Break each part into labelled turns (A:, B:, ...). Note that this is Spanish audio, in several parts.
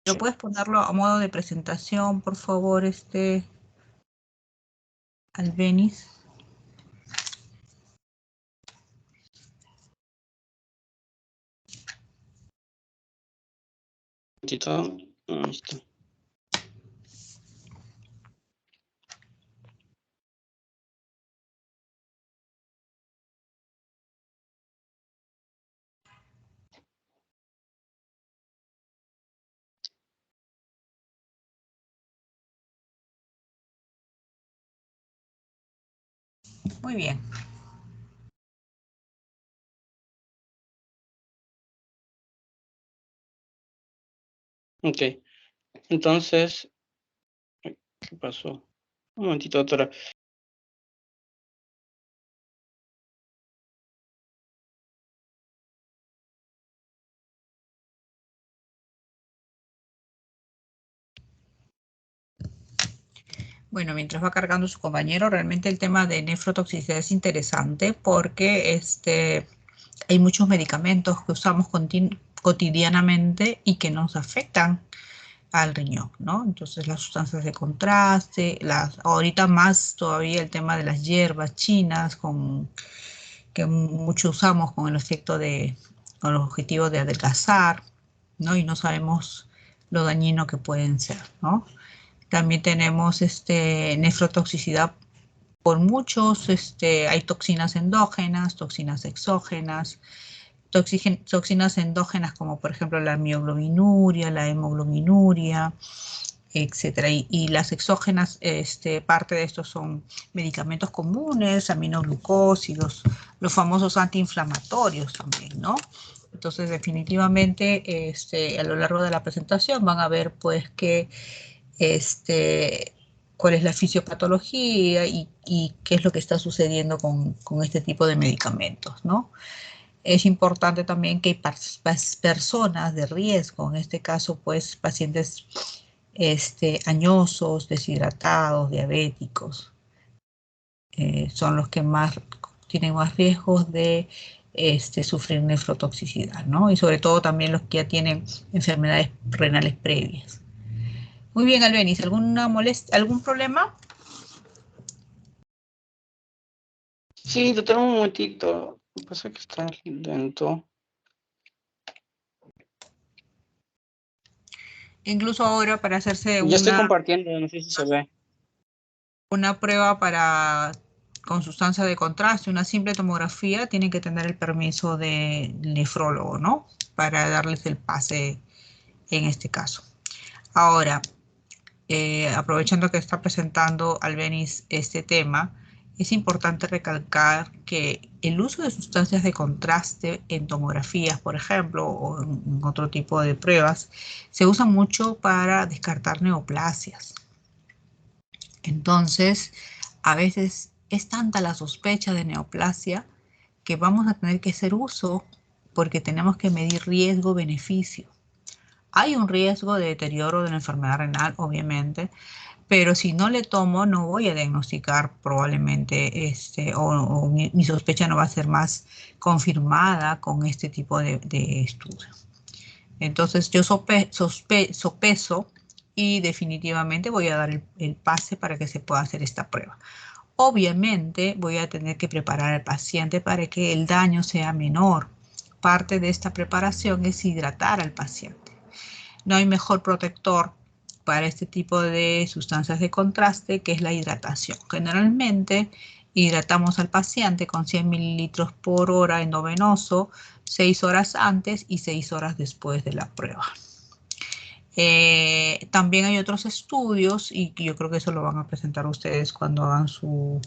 A: ¿Pero puedes ponerlo a modo de presentación, por favor, Albeniz?
B: Ahí está.
A: Muy bien.
B: Ok. Entonces, ¿qué pasó? Un momentito, doctora.
A: Bueno, mientras va cargando su compañero, realmente el tema de nefrotoxicidad es interesante porque hay muchos medicamentos que usamos cotidianamente y que nos afectan al riñón, ¿no? Entonces las sustancias de contraste, ahorita más todavía el tema de las hierbas chinas que mucho usamos con con el objetivo de adelgazar, ¿no? Y no sabemos lo dañino que pueden ser, ¿no? También tenemos nefrotoxicidad por muchos, hay toxinas endógenas, toxinas exógenas, toxinas endógenas como por ejemplo la mioglobinuria, la hemoglobinuria, etcétera. Y las exógenas, parte de estos son medicamentos comunes, aminoglucósidos, los famosos antiinflamatorios también, ¿no? Entonces, definitivamente, a lo largo de la presentación van a ver, pues, que cuál es la fisiopatología y qué es lo que está sucediendo con este tipo de medicamentos, ¿no? Es importante también que hay personas de riesgo, en este caso, pues, pacientes añosos, deshidratados, diabéticos, son los que tienen más riesgos de sufrir nefrotoxicidad, ¿no? Y sobre todo también los que ya tienen enfermedades renales previas. Muy bien, Albeniz, ¿algún problema?
B: Sí, doctora, un momentito. Lo que pasa es que está lento.
A: Incluso ahora para hacerse
B: Ya estoy compartiendo, no sé si se ve.
A: una prueba con sustancia de contraste, una simple tomografía, tienen que tener el permiso del nefrólogo, ¿no? Para darles el pase en este caso. Ahora, aprovechando que está presentando Albeniz este tema, es importante recalcar que el uso de sustancias de contraste en tomografías, por ejemplo, o en otro tipo de pruebas, se usa mucho para descartar neoplasias. Entonces, a veces es tanta la sospecha de neoplasia que vamos a tener que hacer uso porque tenemos que medir riesgo-beneficio. Hay un riesgo de deterioro de la enfermedad renal, obviamente, pero si no le tomo, no voy a diagnosticar probablemente, o mi sospecha no va a ser más confirmada con este tipo de estudio. Entonces yo sopeso y definitivamente voy a dar el pase para que se pueda hacer esta prueba. Obviamente voy a tener que preparar al paciente para que el daño sea menor. Parte de esta preparación es hidratar al paciente. No hay mejor protector para este tipo de sustancias de contraste que es la hidratación. Generalmente hidratamos al paciente con 100 mililitros por hora endovenoso 6 horas antes y 6 horas después de la prueba. También hay otros estudios y yo creo que eso lo van a presentar ustedes cuando hagan su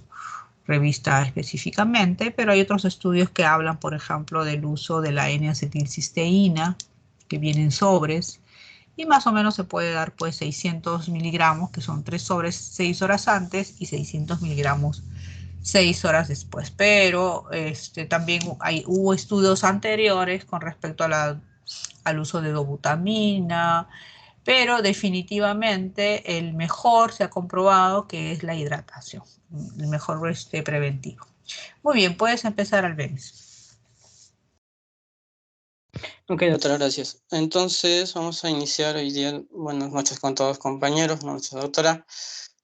A: revista específicamente, pero hay otros estudios que hablan, por ejemplo, del uso de la N-acetilcisteína que viene en sobres y más o menos se puede dar pues 600 miligramos, que son 3 sobres 6 horas antes y 600 miligramos 6 horas después. Pero también hubo estudios anteriores con respecto al uso de dobutamina, pero definitivamente el mejor se ha comprobado que es la hidratación, el mejor preventivo. Muy bien, puedes empezar, Albeniz.
B: Ok, doctora, gracias. Entonces, vamos a iniciar hoy día, buenas noches con todos compañeros, nuestra doctora,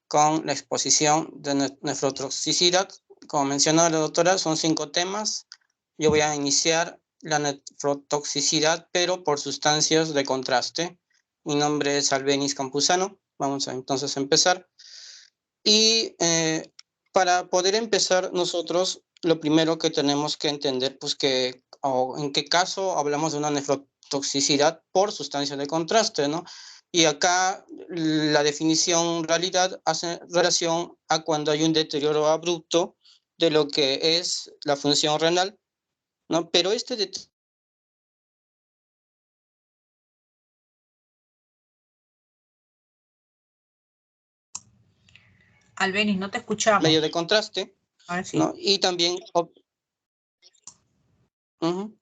B: con la exposición de nefrotoxicidad. Como mencionó la doctora, son 5 temas. Yo voy a iniciar la nefrotoxicidad, pero por sustancias de contraste. Mi nombre es Albeniz Campuzano. Vamos a entonces empezar. Y para poder empezar nosotros, lo primero que tenemos que entender, pues que, o en qué caso hablamos de una nefrotoxicidad por sustancia de contraste, ¿no? Y acá la definición en realidad hace relación a cuando hay un deterioro abrupto de lo que es la función renal, ¿no? Pero este deterioro
A: Albeniz, no te escuchamos.
B: medio de contraste,
A: Ahora sí.
B: ¿no? Y también, ujú.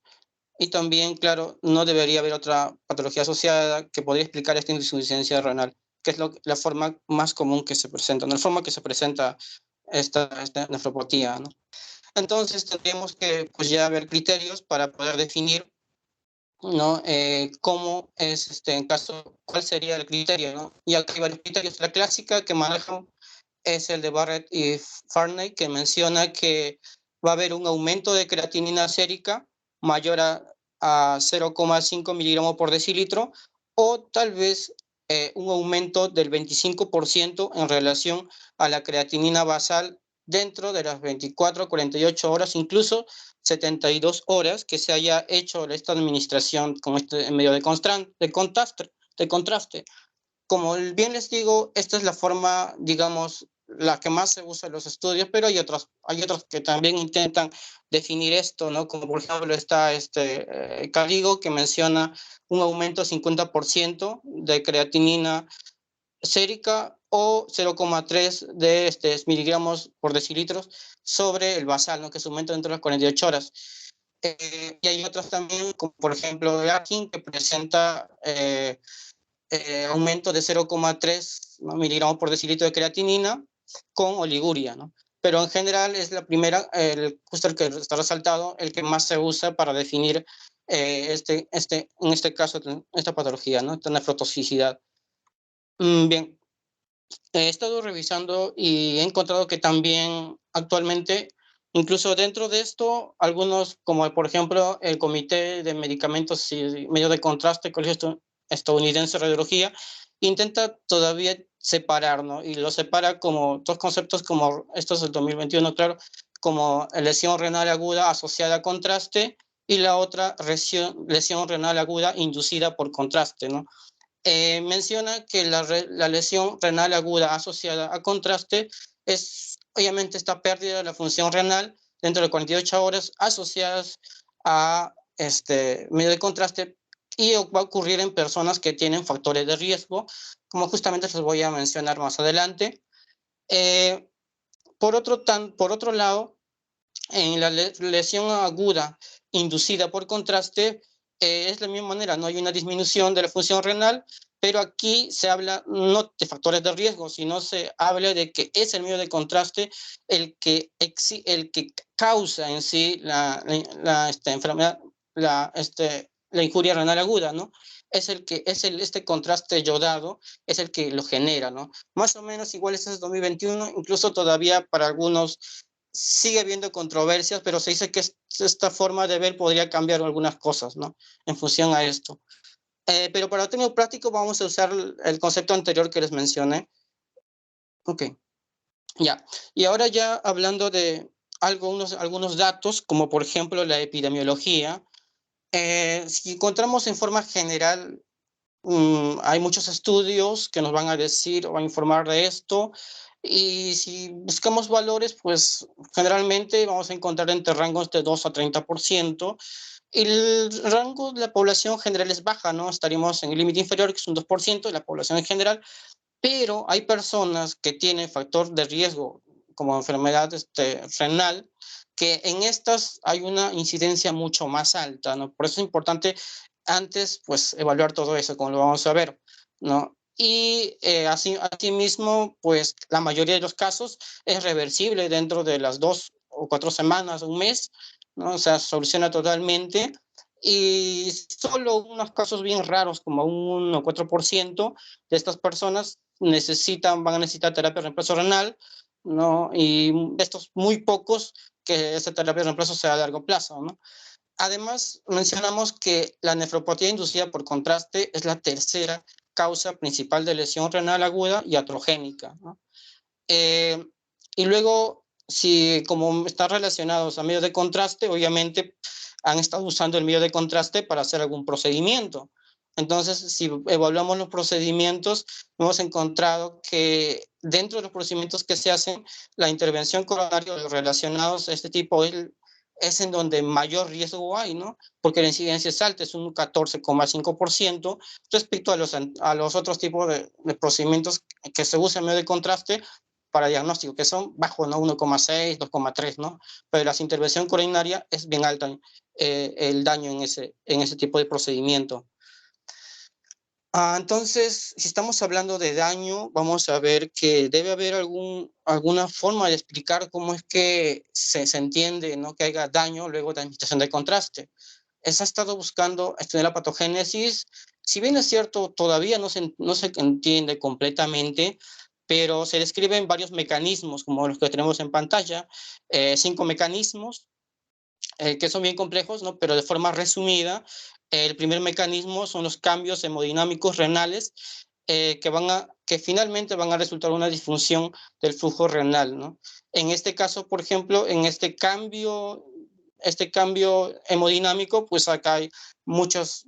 B: Y también, claro, no debería haber otra patología asociada que podría explicar esta insuficiencia renal, que es la forma más común que se presenta, ¿no? La forma que se presenta esta nefropatía, ¿no? Entonces tendríamos que pues, ya ver criterios para poder definir, ¿no? Cómo es, en caso, cuál sería el criterio, ¿no? Y acá hay varios criterios. La clásica que manejan es el de Barrett y Farney, que menciona que va a haber un aumento de creatinina sérica mayor a 0,5 miligramos por decilitro, o tal vez un aumento del 25% en relación a la creatinina basal dentro de las 24 a 48 horas, incluso 72 horas que se haya hecho esta administración con este medio de contraste. Como bien les digo, esta es la forma, digamos, la que más se usa en los estudios, pero hay otros que también intentan definir esto, ¿no? Como por ejemplo está Caligo, que menciona un aumento 50% de creatinina sérica o 0,3 de miligramos por decilitros sobre el basal, ¿no? Que se aumenta dentro de las 48 horas. Y hay otros también, como por ejemplo Akin, que presenta aumento de 0,3, ¿no? miligramos por decilitro de creatinina con oliguria, ¿no? Pero en general es la primera, justo el que está resaltado, el que más se usa para definir en este caso, esta patología, ¿no? Esta nefrotoxicidad. Bien, he estado revisando y he encontrado que también actualmente, incluso dentro de esto, algunos, como por ejemplo el Comité de Medicamentos y Medios de Contraste, Colegio Estadounidense de Radiología, intenta todavía separar, ¿no? Y lo separa como dos conceptos, como estos del 2021, claro, como lesión renal aguda asociada a contraste y la otra lesión renal aguda inducida por contraste, ¿no? Menciona que la lesión renal aguda asociada a contraste es obviamente esta pérdida de la función renal dentro de 48 horas asociadas a medio de contraste, y va a ocurrir en personas que tienen factores de riesgo, como justamente les voy a mencionar más adelante. Eh, por otro lado, en la lesión aguda inducida por contraste, es de la misma manera, no hay una disminución de la función renal, pero aquí se habla no de factores de riesgo, sino se habla de que es el medio de contraste el que causa en sí la enfermedad, la injuria renal aguda, ¿no? Es el que es este contraste yodado, es el que lo genera, ¿no? Más o menos igual este es 2021, incluso todavía para algunos sigue habiendo controversias, pero se dice que esta forma de ver podría cambiar algunas cosas, ¿no? En función a esto. Pero para término práctico vamos a usar el concepto anterior que les mencioné. Ok, ya. Y ahora ya hablando de algunos datos, como por ejemplo la epidemiología, si encontramos en forma general, hay muchos estudios que nos van a decir o a informar de esto. Y si buscamos valores, pues generalmente vamos a encontrar entre rangos de 2 a 30%. El rango de la población general es baja, ¿no? Estaríamos en el límite inferior, que es un 2% de la población en general, pero hay personas que tienen factor de riesgo como enfermedad renal, que en estas hay una incidencia mucho más alta, ¿no? Por eso es importante antes, pues, evaluar todo eso, como lo vamos a ver, ¿no? Y así mismo, pues, la mayoría de los casos es reversible dentro de las 2 o 4 semanas, un mes, ¿no? O sea, soluciona totalmente. y solo unos casos bien raros, como un 1 o 4% de estas personas van a necesitar terapia de reemplazo renal, ¿no? Y de estos muy pocos que esta terapia de reemplazo sea a largo plazo, ¿no? Además, mencionamos que la nefropatía inducida por contraste es la tercera causa principal de lesión renal aguda y atrogénica, ¿no? Eh, y luego, si como están relacionados a medios de contraste, obviamente han estado usando el medio de contraste para hacer algún procedimiento. Entonces, si evaluamos los procedimientos, hemos encontrado que dentro de los procedimientos que se hacen, la intervención coronaria relacionados a este tipo es en donde mayor riesgo hay, ¿no? Porque la incidencia es alta, es un 14,5% respecto a los otros tipos de procedimientos que se usan en medio de contraste para diagnóstico, que son bajos, ¿no? 1,6, 2,3, ¿no? Pero la intervención coronaria es bien alta el daño en ese tipo de procedimiento. Entonces, si estamos hablando de daño, vamos a ver que debe haber alguna forma de explicar cómo es que se entiende, ¿no? Que haya daño luego de administración de contraste. Se ha estado buscando estudiar la patogénesis. Si bien es cierto, todavía no se entiende completamente, pero se describen varios mecanismos, como los que tenemos en pantalla, 5 mecanismos que son bien complejos, ¿no? Pero de forma resumida, el primer mecanismo son los cambios hemodinámicos renales que finalmente van a resultar una disfunción del flujo renal, ¿no? En este caso, por ejemplo, en este cambio hemodinámico, pues acá hay muchos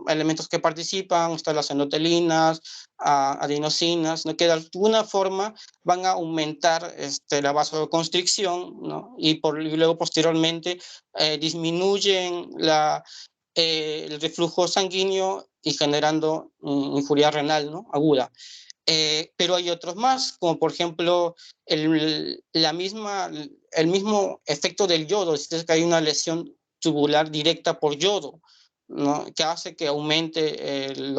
B: elementos que participan, están las endotelinas, adenosinas, ¿no? Que de alguna forma van a aumentar la vasoconstricción, ¿no? Y luego posteriormente disminuyen el reflujo sanguíneo y generando injuria renal, ¿no? Aguda. Pero hay otros más, como por ejemplo el mismo efecto del yodo, es decir, que hay una lesión tubular directa por yodo, ¿no? Que hace que aumente el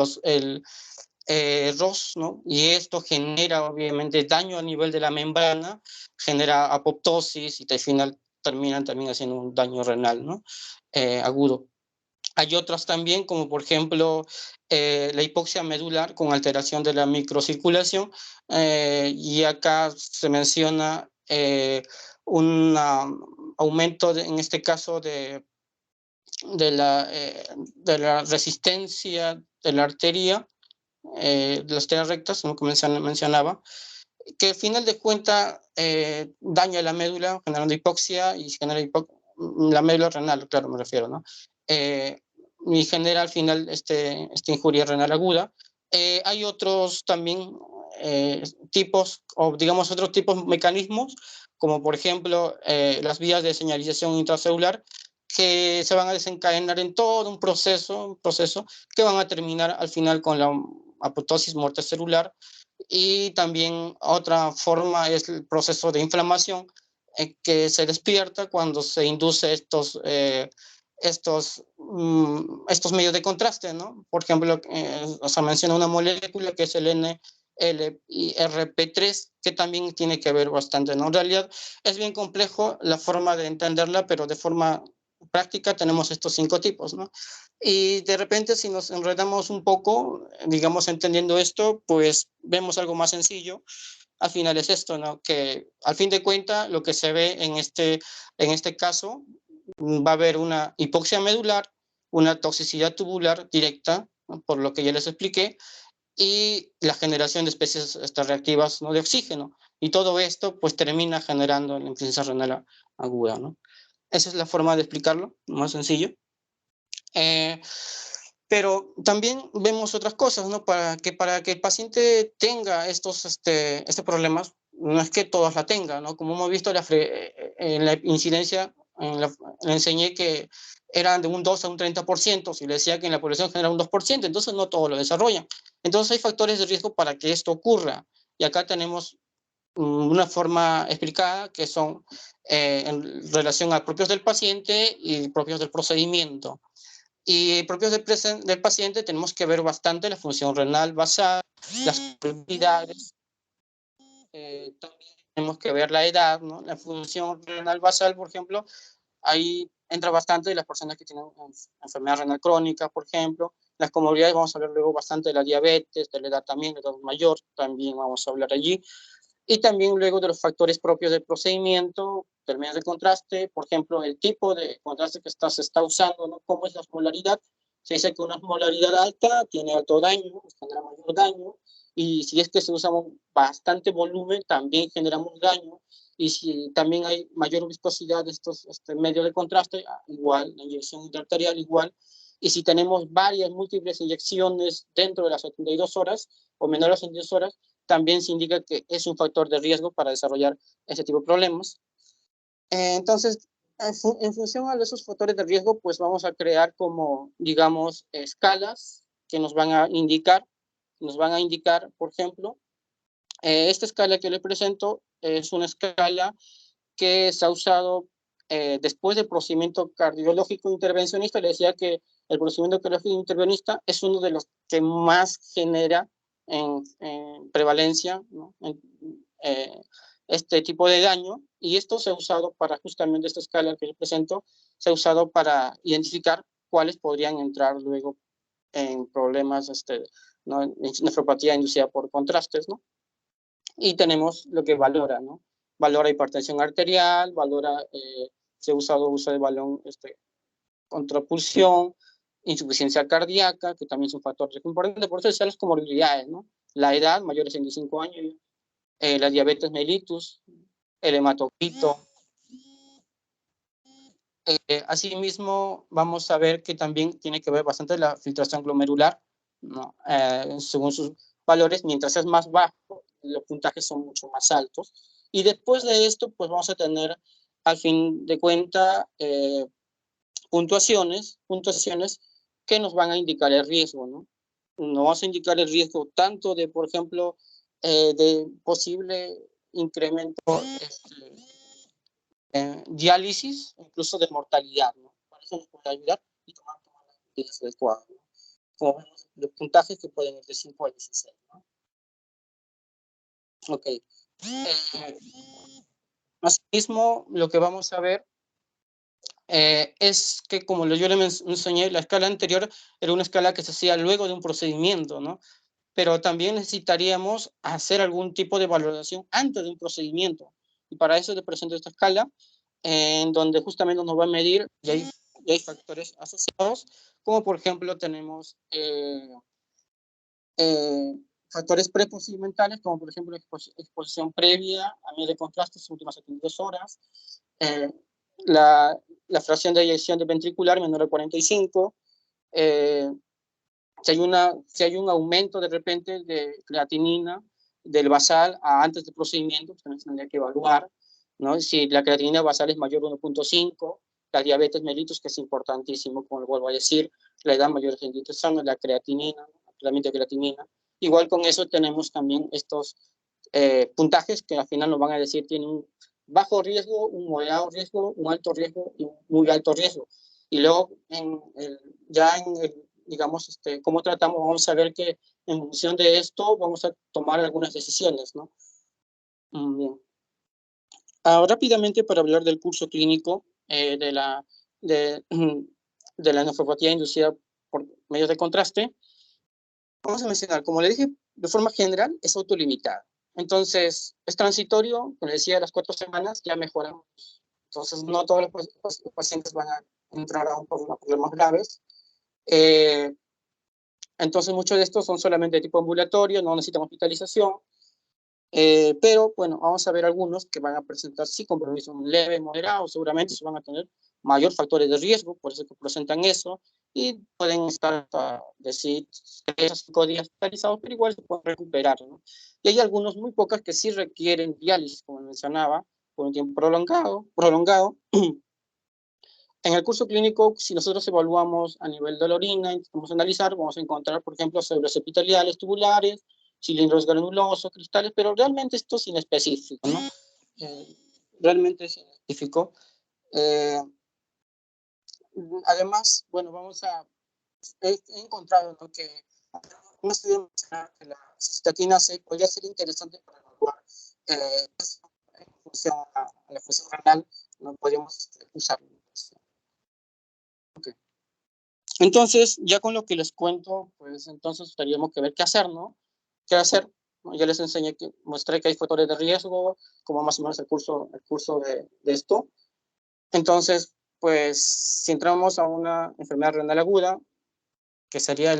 B: ROS, ¿no? Y esto genera obviamente daño a nivel de la membrana, genera apoptosis y al final termina haciendo un daño renal, ¿no? Agudo. Hay otras también, como por ejemplo la hipoxia medular con alteración de la microcirculación, y acá se menciona un aumento, en este caso, de, la, eh, de la resistencia de la arteria, de las arterias rectas, como mencionaba, que al final de cuentas daña la médula, generando hipoxia y genera la médula renal, claro, me refiero, ¿no? Y genera al final esta injuria renal aguda. Hay otros también tipos, o digamos otros tipos de mecanismos, como por ejemplo las vías de señalización intracelular, que se van a desencadenar en todo un proceso que van a terminar al final con la apoptosis, muerte celular. Y también otra forma es el proceso de inflamación que se despierta cuando se induce estos medios de contraste, ¿no? Por ejemplo, se menciona una molécula que es el NLRP3, que también tiene que ver bastante, ¿no? En realidad es bien complejo la forma de entenderla, pero de forma práctica tenemos estos 5 tipos, ¿no? Y de repente, si nos enredamos un poco, digamos, entendiendo esto, pues vemos algo más sencillo. Al final es esto, ¿no? Que al fin de cuentas, lo que se ve en este caso, va a haber una hipoxia medular, una toxicidad tubular directa, ¿no? Por lo que ya les expliqué, y la generación de especies reactivas, ¿no? De oxígeno. Y todo esto, pues, termina generando la insuficiencia renal aguda, ¿no? Esa es la forma de explicarlo, más sencillo. Pero también vemos otras cosas, ¿no? Para que el paciente tenga estos problemas, no es que todos la tengan, ¿no? Como hemos visto en la incidencia, le enseñé que eran de un 2 a un 30%, si le decía que en la población general un 2%, entonces no todos lo desarrollan. Entonces hay factores de riesgo para que esto ocurra. Y acá tenemos una forma explicada que son en relación a propios del paciente y propios del procedimiento. Y propios del paciente tenemos que ver bastante la función renal basal, las comorbilidades, también tenemos que ver la edad, ¿no? La función renal basal, por ejemplo, hay entra bastante de las personas que tienen enfermedad renal crónica, por ejemplo. Las comorbilidades vamos a hablar luego bastante de la diabetes, de la edad también, de la edad mayor, también vamos a hablar allí. Y también luego de los factores propios del procedimiento, del medio de contraste, por ejemplo, el tipo de contraste que se está usando, ¿no? ¿Cómo es la osmolaridad? Se dice que una osmolaridad alta tiene alto daño, genera mayor daño, y si es que se usa bastante volumen, también generamos daño, y si también hay mayor viscosidad de estos medios de contraste, igual, la inyección intraarterial igual, y si tenemos varias múltiples inyecciones dentro de las 72 horas, o menores a 72 horas, también se indica que es un factor de riesgo para desarrollar ese tipo de problemas. Entonces, en función de esos factores de riesgo, pues vamos a crear como, digamos, escalas que nos van a indicar, por ejemplo, esta escala que le presento es una escala que se ha usado después del procedimiento cardiológico intervencionista. Le decía que el procedimiento cardiológico intervencionista es uno de los que más genera en prevalencia, ¿no? Este tipo de daño, y esto se ha usado para justamente esta escala que les presento, se ha usado para identificar cuáles podrían entrar luego en problemas, ¿no? En nefropatía inducida por contrastes, ¿no? Y tenemos lo que valora, ¿no? Valora hipertensión arterial, valora, se ha usado uso de balón, contrapulsión, insuficiencia cardíaca, que también es un factor importante. Por eso decía las comorbilidades, ¿no? La edad, mayores de 65 años, la diabetes mellitus, el hematocrito. Asimismo, vamos a ver que también tiene que ver bastante la filtración glomerular, ¿no? Según sus valores, mientras es más bajo, los puntajes son mucho más altos. Y después de esto, pues vamos a tener, al fin de cuenta, puntuaciones que nos van a indicar el riesgo, ¿no? Nos vamos a indicar el riesgo tanto de, por ejemplo, de posible incremento diálisis, incluso de mortalidad, ¿no? Para eso nos puede ayudar y tomar las medidas adecuadas, ¿no? Como vemos, los puntajes que pueden ir de 5 a 16, ¿no? Ok. Asimismo, lo que vamos a ver es que, como yo le enseñé, la escala anterior era una escala que se hacía luego de un procedimiento, ¿no? Pero también necesitaríamos hacer algún tipo de valoración antes de un procedimiento. Y para eso le presento esta escala, en donde justamente nos va a medir, y hay factores asociados, como por ejemplo tenemos factores preprocedimentales, como por ejemplo exposición previa a medio de contraste en las últimas 72 horas, la, la fracción de eyección de ventricular menor a 45, si hay un aumento de repente de creatinina del basal antes del procedimiento, pues también se tendría que evaluar, ¿no? Si la creatinina basal es mayor a 1.5, la diabetes mellitus, que es importantísimo, como lo vuelvo a decir, la edad mayor de indicación, la creatinina, tratamiento de creatinina. Igual con eso tenemos también estos puntajes que al final nos van a decir tienen un bajo riesgo, un moderado riesgo, un alto riesgo y un muy alto riesgo. Y luego ya en el, digamos, cómo tratamos, vamos a ver que en función de esto vamos a tomar algunas decisiones, ¿no? Bien. Rápidamente, para hablar del curso clínico de la nefropatía inducida por medios de contraste, vamos a mencionar, como le dije, de forma general, es autolimitada. Entonces, es transitorio, como le decía, las 4 semanas ya mejoramos. Entonces, no todos los pacientes van a entrar a problemas graves. Entonces, muchos de estos son solamente de tipo ambulatorio, no necesitan hospitalización. Pero, bueno, vamos a ver algunos que van a presentar, sí, compromiso leve, moderado, seguramente se van a tener mayor factores de riesgo, por eso que presentan eso, y pueden estar hasta decir 3 a 5 días hospitalizados, pero igual se pueden recuperar, ¿no? Y hay algunos, muy pocas, que sí requieren diálisis, como mencionaba, por un tiempo prolongado. En el curso clínico, si nosotros evaluamos a nivel de la orina, intentamos analizar, vamos a encontrar, por ejemplo, células epiteliales tubulares, cilindros granulosos, cristales, pero realmente esto es inespecífico, ¿no? Realmente es inespecífico. Además, bueno, he encontrado, ¿no?, que un estudio que la cistatina C podría ser interesante para evaluar en función a la función renal, no podríamos usarlo. Entonces, ya con lo que les cuento, pues entonces tendríamos que ver qué hacer, ¿no? ¿Qué hacer? Ya les enseñé, mostré que hay factores de riesgo, como más o menos el curso de esto. Entonces, pues, si entramos a una enfermedad renal aguda, que sería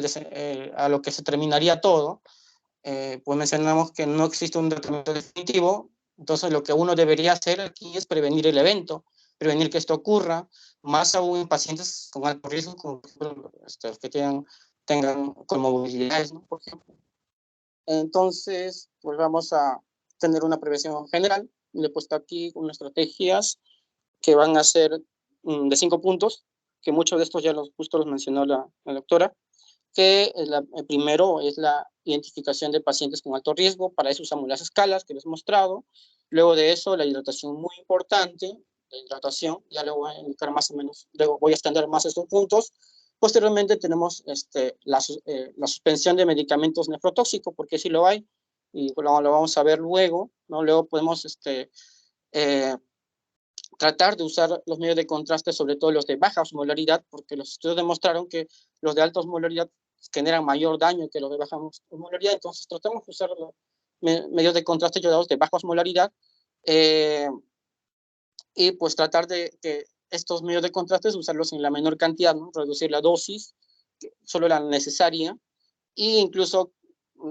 B: a lo que se terminaría todo, pues mencionamos que no existe un tratamiento definitivo, entonces lo que uno debería hacer aquí es prevenir el evento, prevenir que esto ocurra, más aún en pacientes con alto riesgo, como por ejemplo, los que tengan comorbilidades, ¿no? Por ejemplo. Entonces, pues vamos a tener una prevención general. Le he puesto aquí unas estrategias que van a ser de 5 puntos, que muchos de estos ya justo los mencionó la doctora, que el primero es la identificación de pacientes con alto riesgo. Para eso usamos las escalas que les he mostrado. Luego de eso, la hidratación muy importante. La hidratación, ya le voy a indicar más o menos, luego voy a extender más estos puntos. Posteriormente tenemos la suspensión de medicamentos nefrotóxicos, porque sí lo hay, y lo vamos a ver luego, ¿no? Luego podemos eh, tratar de usar los medios de contraste, sobre todo los de baja osmolaridad, porque los estudios demostraron que los de alta osmolaridad generan mayor daño que los de baja osmolaridad. Entonces tratamos de usar los medios de contraste yodados de baja osmolaridad, y pues tratar de que estos medios de contraste usarlos en la menor cantidad, ¿no? Reducir la dosis, solo la necesaria, e incluso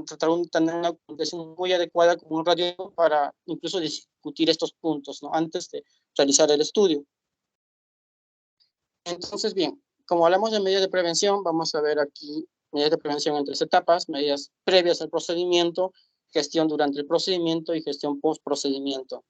B: tratar de tener una comunicación muy adecuada con un radiólogo para incluso discutir estos puntos, ¿no? Antes de realizar el estudio. Entonces, bien, como hablamos de medidas de prevención, vamos a ver aquí medidas de prevención en 3 etapas: medidas previas al procedimiento, gestión durante el procedimiento y gestión post-procedimiento.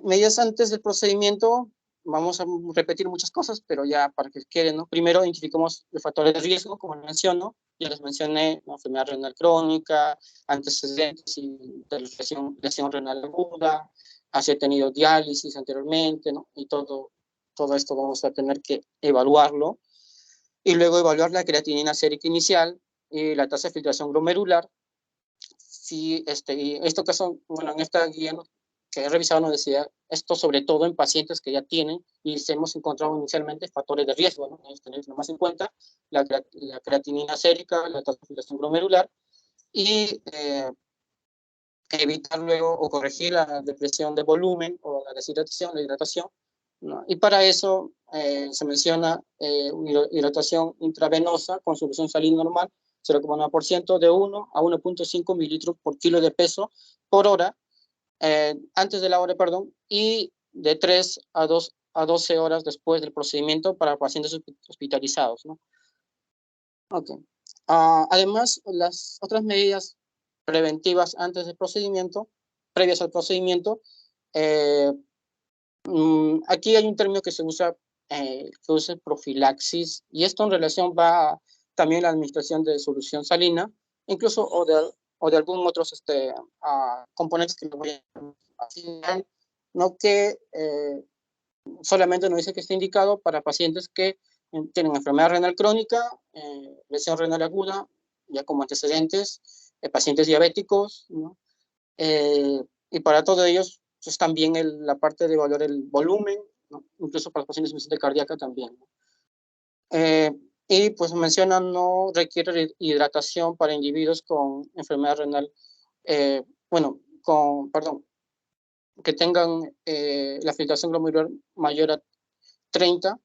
B: Medidas antes del procedimiento, vamos a repetir muchas cosas, pero ya para que queden, ¿no? Primero, identificamos los factores de riesgo, como menciono, ya les mencioné, ¿no? Enfermedad renal crónica, antecedentes de lesión renal aguda, haber tenido diálisis anteriormente, ¿no? Y todo esto vamos a tener que evaluarlo. Y luego evaluar la creatinina sérica inicial y la tasa de filtración glomerular. Y esto que son, bueno, en esta guía que he revisado nos decía esto sobre todo en pacientes que ya tienen y hemos encontrado inicialmente factores de riesgo, ¿no? Tener más en cuenta la creatinina sérica, la tasa de filtración glomerular, y evitar luego o corregir la depresión de volumen o la deshidratación, la hidratación, ¿no? Y para eso se menciona hidratación intravenosa con solución salina normal, 0,1% de 1 a 1.5 mililitros por kilo de peso por hora, antes de la hora, perdón, y de 3 a 12 horas después del procedimiento para pacientes hospitalizados, ¿no? Okay. Además, las otras medidas preventivas antes del procedimiento, previas al procedimiento, aquí hay un término que se usa, profilaxis, y esto en relación va también a la administración de solución salina, incluso o de algún otros componentes que lo voy a asignar, no que solamente nos dice que está indicado para pacientes que tienen enfermedad renal crónica, lesión renal aguda, ya como antecedentes, pacientes diabéticos, ¿no? Y para todos ellos, pues también la parte de evaluar el volumen, ¿no? Incluso para los pacientes con insuficiencia cardíaca también, ¿no? Y pues menciona, no requiere hidratación para individuos con enfermedad renal, que tengan la filtración glomerular mayor a 30,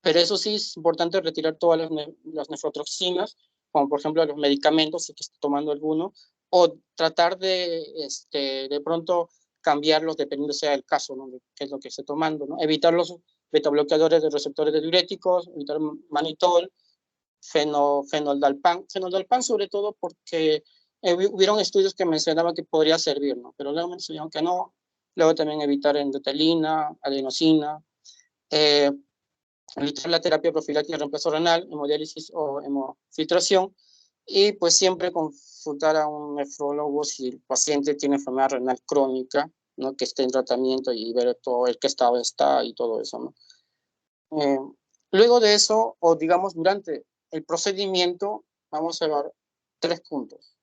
B: pero eso sí es importante retirar todas las nefrotoxinas, como por ejemplo los medicamentos, si que esté tomando alguno, o tratar de pronto cambiarlos dependiendo sea el caso, ¿no? De qué es lo que esté tomando, ¿no? Evitar los betabloqueadores de receptores de diuréticos, evitar manitol, fenoldalpan sobre todo porque hubieron estudios que mencionaban que podría servir, ¿no? Pero luego mencionaron que no. Luego también evitar endotelina, adenosina, evitar la terapia profiláctica de reemplazo renal, hemodiálisis o hemofiltración, y pues siempre consultar a un nefrólogo si el paciente tiene enfermedad renal crónica, ¿no? Que esté en tratamiento, y ver todo el qué estado está y todo eso, ¿no? Luego de eso, o digamos durante el procedimiento, vamos a evaluar 3 puntos.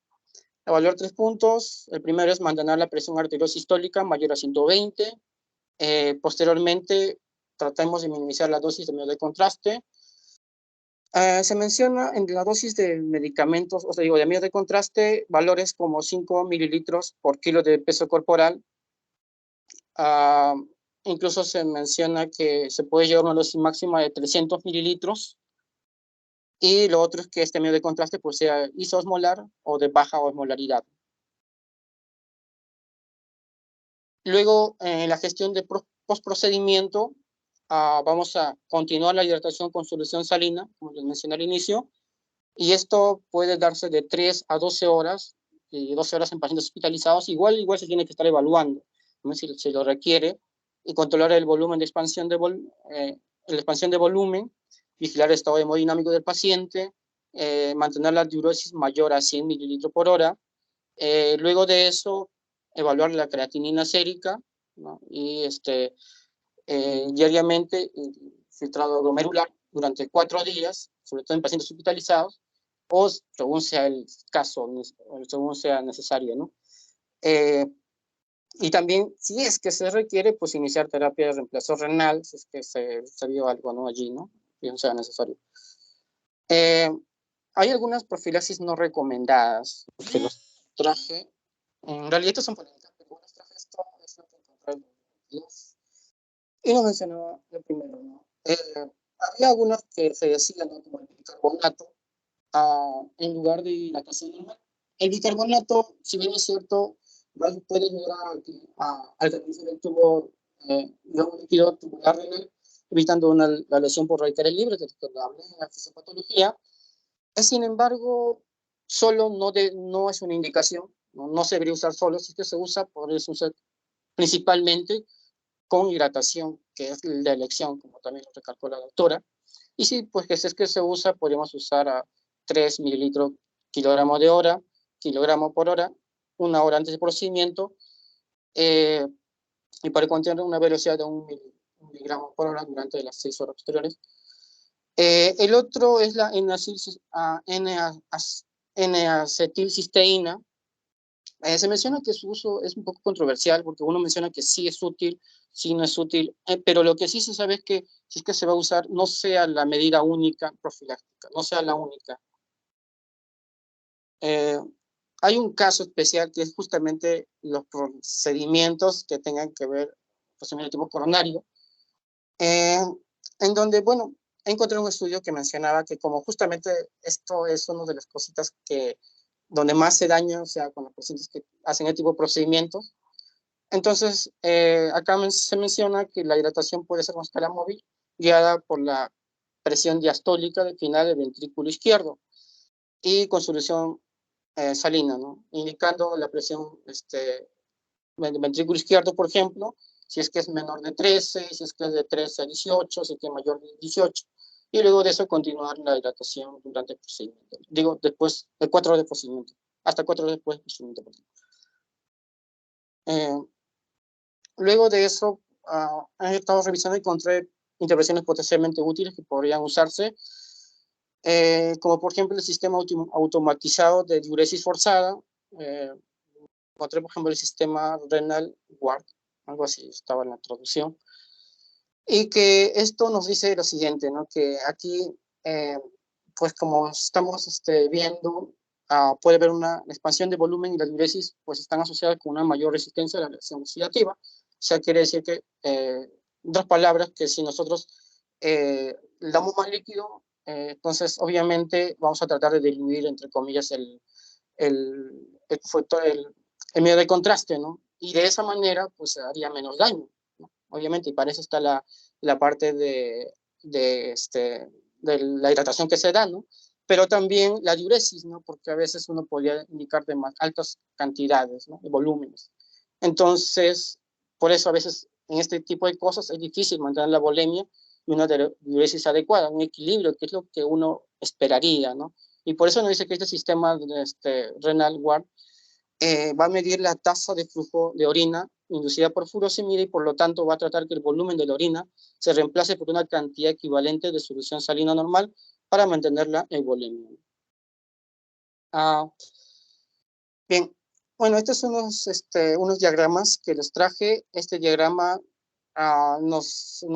B: Evaluar 3 puntos. El primero es mantener la presión arteriosistólica mayor a 120. Posteriormente, tratamos de minimizar la dosis de medio de contraste. Se menciona en la dosis de medicamentos, o sea, digo, de medios de contraste, valores como 5 mililitros por kilo de peso corporal. Uh, Incluso se menciona que se puede llevar una dosis máxima de 300 mililitros. Y lo otro es que este medio de contraste pues, sea isosmolar o de baja osmolaridad. Luego, en la gestión de postprocedimiento, vamos a continuar la hidratación con solución salina, como les mencioné al inicio, y esto puede darse de 3 a 12 horas, y 12 horas en pacientes hospitalizados. Igual se tiene que estar evaluando, ¿no? Si se lo requiere, y controlar el volumen de expansión la expansión de volumen, vigilar el estado hemodinámico del paciente, mantener la diuresis mayor a 100 mililitros por hora. Luego de eso, evaluar la creatinina sérica, ¿no? Y diariamente filtrado glomerular durante 4 días, sobre todo en pacientes hospitalizados, o según sea el caso, según sea necesario, ¿no? Y también, si es que se requiere, pues iniciar terapia de reemplazo renal, si es que se vio algo, ¿no? Allí, ¿no? Si no sea necesario. Hay algunas profilaxis no recomendadas que los traje. En realidad, estos son polémicas, pero bueno, los traje esto, es lo que encontré en los. Y no mencionaba lo primero, ¿no? Había algunos que se decían, ¿no? Como el bicarbonato, en lugar de hidratación normal. El bicarbonato, si bien es cierto, puede ayudar al reducir el tubo, un líquido tubular renal, evitando la lesión por raíces libres, de lo que hablé en la fisiopatología. Sin embargo, solo no es una indicación, no se debería usar solo, si es que se usa, podría usar principalmente con hidratación, que es la elección, como también lo recalcó la doctora. Y si pues que si es que se usa, podríamos usar a 3 mililitros kilogramo por hora, 1 hora antes del procedimiento, y para contener una velocidad de 1 miligramo por hora durante las 6 horas posteriores. El otro es la N-acetilcisteína. Se menciona que su uso es un poco controversial porque uno menciona que sí es útil, sí no es útil, pero lo que sí se sabe es que si es que se va a usar, no sea la medida única profiláctica, no sea la única. Hay un caso especial que es justamente los procedimientos que tengan que ver con el tipo coronario, en donde, bueno, encontré un estudio que mencionaba que como justamente esto es una de las cositas donde más se daña, o sea, con los pacientes que hacen el tipo de procedimientos. Entonces, acá se menciona que la hidratación puede ser con escala móvil, guiada por la presión diastólica del final del ventrículo izquierdo y con solución salina, ¿no? Indicando la presión del ventrículo izquierdo, por ejemplo, si es que es menor de 13, si es que es de 13 a 18, si es que es mayor de 18. Y luego de eso continuar la hidratación durante el procedimiento. Digo, después de 4 horas de procedimiento, hasta 4 horas después del procedimiento. Luego de eso, he estado revisando y encontré intervenciones potencialmente útiles que podrían usarse, como por ejemplo el sistema automatizado de diuresis forzada. Encontré, por ejemplo, el sistema renal ward, algo así estaba en la traducción, y que esto nos dice lo siguiente, ¿no? Que aquí, pues como estamos viendo, puede haber una expansión de volumen y la diuresis pues están asociadas con una mayor resistencia a la reacción oxidativa. O sea, quiere decir que, en otras palabras, que si nosotros le damos más líquido, entonces obviamente vamos a tratar de diluir, entre comillas, el medio de contraste, ¿no? Y de esa manera, pues haría menos daño, ¿no? Obviamente, y para eso está la parte de la hidratación que se da, ¿no? Pero también la diuresis, ¿no? Porque a veces uno podría indicar de más altas cantidades, ¿no? De volúmenes. Entonces, por eso a veces en este tipo de cosas es difícil mantener la volemia y una diuresis adecuada, un equilibrio, que es lo que uno esperaría, ¿no? Y por eso nos dice que este sistema renal ward va a medir la tasa de flujo de orina inducida por furosemida y por lo tanto va a tratar que el volumen de la orina se reemplace por una cantidad equivalente de solución salina normal para mantenerla en volemia. Bien, bueno, estos son unos diagramas que les traje. Este diagrama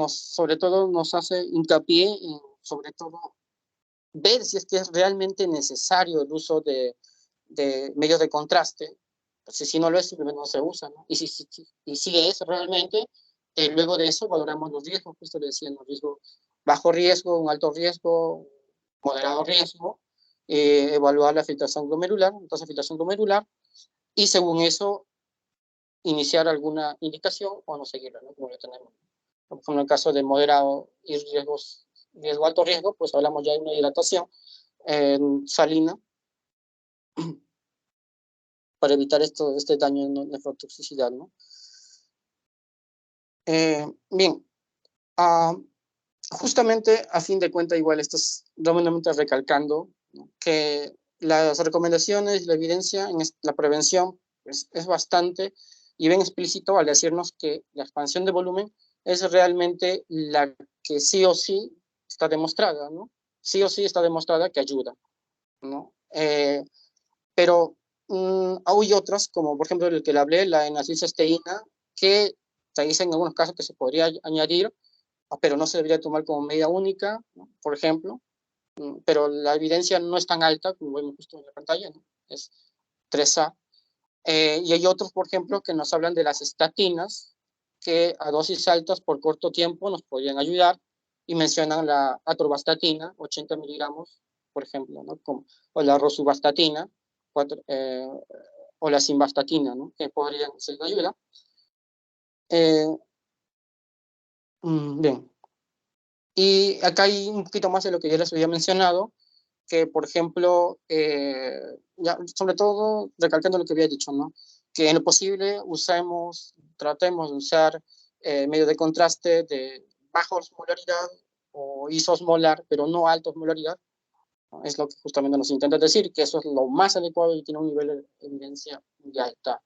B: sobre todo nos hace hincapié en, sobre todo, ver si es que es realmente necesario el uso de medios de contraste. Pues, si no lo es, simplemente no se usa, ¿no? Y si es realmente, luego de eso valoramos los riesgos, justo le decía, ¿no? Riesgo, bajo riesgo, un alto riesgo, moderado riesgo, evaluar la filtración glomerular, entonces filtración glomerular, y según eso, iniciar alguna indicación o no seguirla, ¿no? Como lo tenemos. Por ejemplo, en el caso de moderado y riesgo alto riesgo, pues hablamos ya de una dilatación salina para evitar este daño de nefrotoxicidad, ¿no? Bien, uh, justamente a fin de cuentas, igual estás realmente recalcando, ¿no?, que las recomendaciones y la evidencia en la prevención es bastante y bien explícito al decirnos que la expansión de volumen es realmente la que sí o sí está demostrada, ¿no? Sí o sí está demostrada que ayuda, ¿no? Pero hay otras, como por ejemplo el que le hablé, la N-acetilcisteína, que se dice en algunos casos que se podría añadir, pero no se debería tomar como medida única, ¿no?, por ejemplo, pero la evidencia no es tan alta, como vemos justo en la pantalla, ¿no? Es 3A. Y hay otros, por ejemplo, que nos hablan de las estatinas, que a dosis altas por corto tiempo nos podrían ayudar, y mencionan la atorvastatina, 80 miligramos, por ejemplo, ¿no?, o la rosuvastatina, o la simvastatina, ¿no?, que podrían ser de ayuda. Bien. Y acá hay un poquito más de lo que ya les había mencionado, que por ejemplo, ya, sobre todo recalcando lo que había dicho, ¿no?, que en lo posible tratemos de usar medios de contraste de baja osmolaridad o isosmolar, pero no alta osmolaridad, ¿no? Es lo que justamente nos intenta decir, que eso es lo más adecuado y tiene un nivel de evidencia muy alta.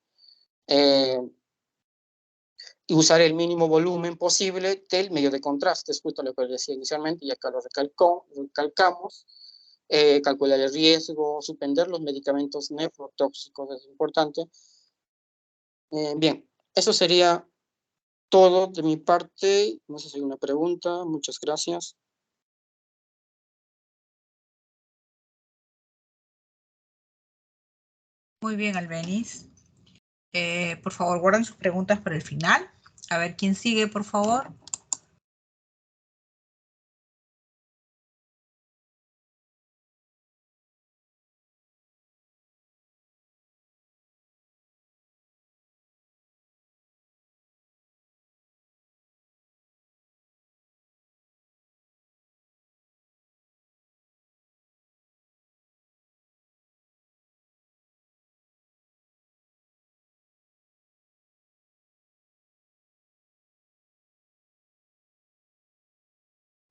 B: Y usar el mínimo volumen posible del medio de contraste, es justo lo que decía inicialmente, y acá lo recalcamos. Calcular el riesgo, suspender los medicamentos nefrotóxicos, es importante. Bien, eso sería todo de mi parte. No sé si hay una pregunta. Muchas gracias.
A: Muy bien, Albeniz. Por favor, guarden sus preguntas para el final. A ver, ¿quién sigue, por favor?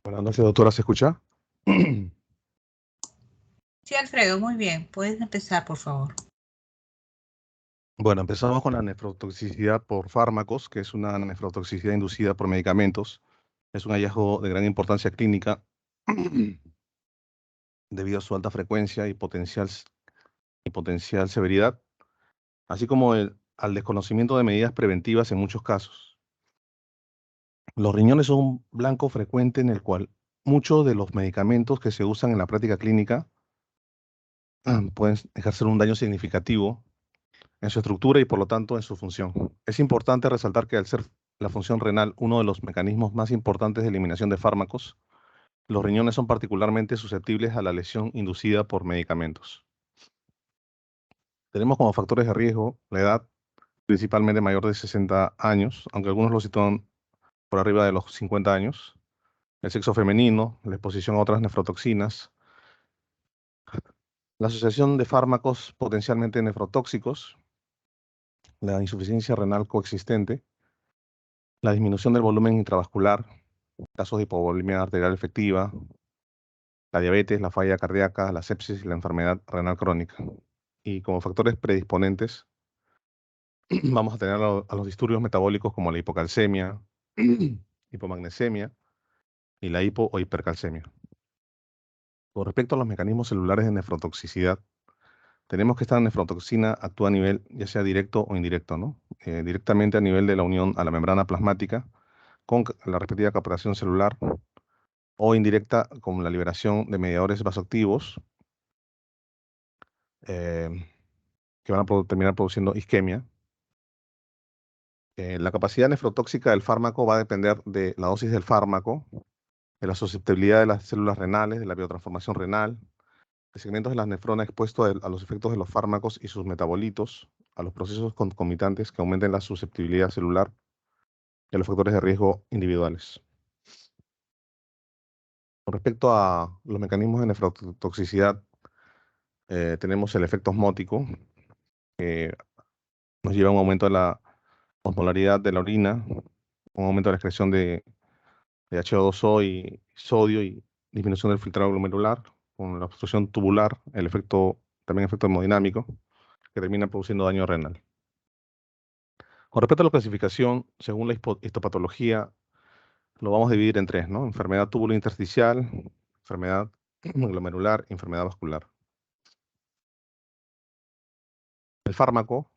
C: Buenas noches, doctora, ¿se escucha?
A: Sí, Alfredo, muy bien. Puedes empezar, por favor.
C: Bueno, empezamos con la nefrotoxicidad por fármacos, que es una nefrotoxicidad inducida por medicamentos. Es un hallazgo de gran importancia clínica debido a su alta frecuencia y potencial severidad, así como al desconocimiento de medidas preventivas en muchos casos. Los riñones son un blanco frecuente en el cual muchos de los medicamentos que se usan en la práctica clínica pueden ejercer un daño significativo en su estructura y por lo tanto en su función. Es importante resaltar que al ser la función renal uno de los mecanismos más importantes de eliminación de fármacos, los riñones son particularmente susceptibles a la lesión inducida por medicamentos. Tenemos como factores de riesgo la edad, principalmente mayor de 60 años, aunque algunos lo sitúan por arriba de los 50 años, el sexo femenino, la exposición a otras nefrotoxinas, la asociación de fármacos potencialmente nefrotóxicos, la insuficiencia renal coexistente, la disminución del volumen intravascular, casos de hipovolemia arterial efectiva, la diabetes, la falla cardíaca, la sepsis y la enfermedad renal crónica. Y como factores predisponentes, vamos a tener a los disturbios metabólicos como la hipocalcemia, hipomagnesemia y la hipo o hipercalcemia. Con respecto a los mecanismos celulares de nefrotoxicidad, tenemos que esta nefrotoxina actúa a nivel ya sea directo o indirecto, ¿no? Directamente a nivel de la unión a la membrana plasmática con la respectiva captación celular, o indirecta con la liberación de mediadores vasoactivos que van a terminar produciendo isquemia. La capacidad nefrotóxica del fármaco va a depender de la dosis del fármaco, de la susceptibilidad de las células renales, de la biotransformación renal, de segmentos de las nefronas expuestos a los efectos de los fármacos y sus metabolitos, a los procesos concomitantes que aumenten la susceptibilidad celular y a los factores de riesgo individuales. Con respecto a los mecanismos de nefrotoxicidad, tenemos el efecto osmótico, que nos lleva a un aumento de la osmolaridad de la orina, un aumento de la excreción de H2O y sodio y disminución del filtrado glomerular, con la obstrucción tubular, también efecto hemodinámico, que termina produciendo daño renal. Con respecto a la clasificación, según la histopatología, lo vamos a dividir en tres, ¿no? Enfermedad tubulointersticial, enfermedad glomerular y enfermedad vascular. El fármaco,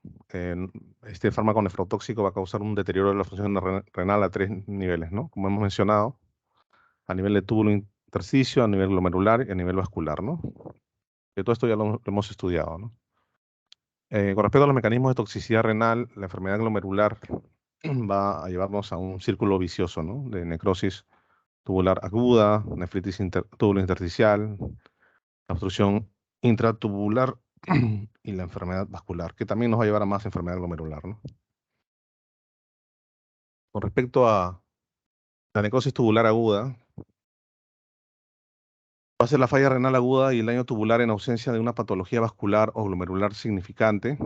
C: este fármaco nefrotóxico va a causar un deterioro de la función renal a 3 niveles, ¿no? Como hemos mencionado, a nivel de túbulo intersticio, a nivel glomerular y a nivel vascular, ¿no? Que todo esto ya lo hemos estudiado, ¿no? Con respecto a los mecanismos de toxicidad renal, la enfermedad glomerular va a llevarnos a un círculo vicioso, ¿no? De necrosis tubular aguda, nefritis túbulo intersticial, obstrucción intratubular y la enfermedad vascular, que también nos va a llevar a más enfermedad glomerular, ¿no? Con respecto a la necrosis tubular aguda, va a ser la falla renal aguda y el daño tubular en ausencia de una patología vascular o glomerular significante.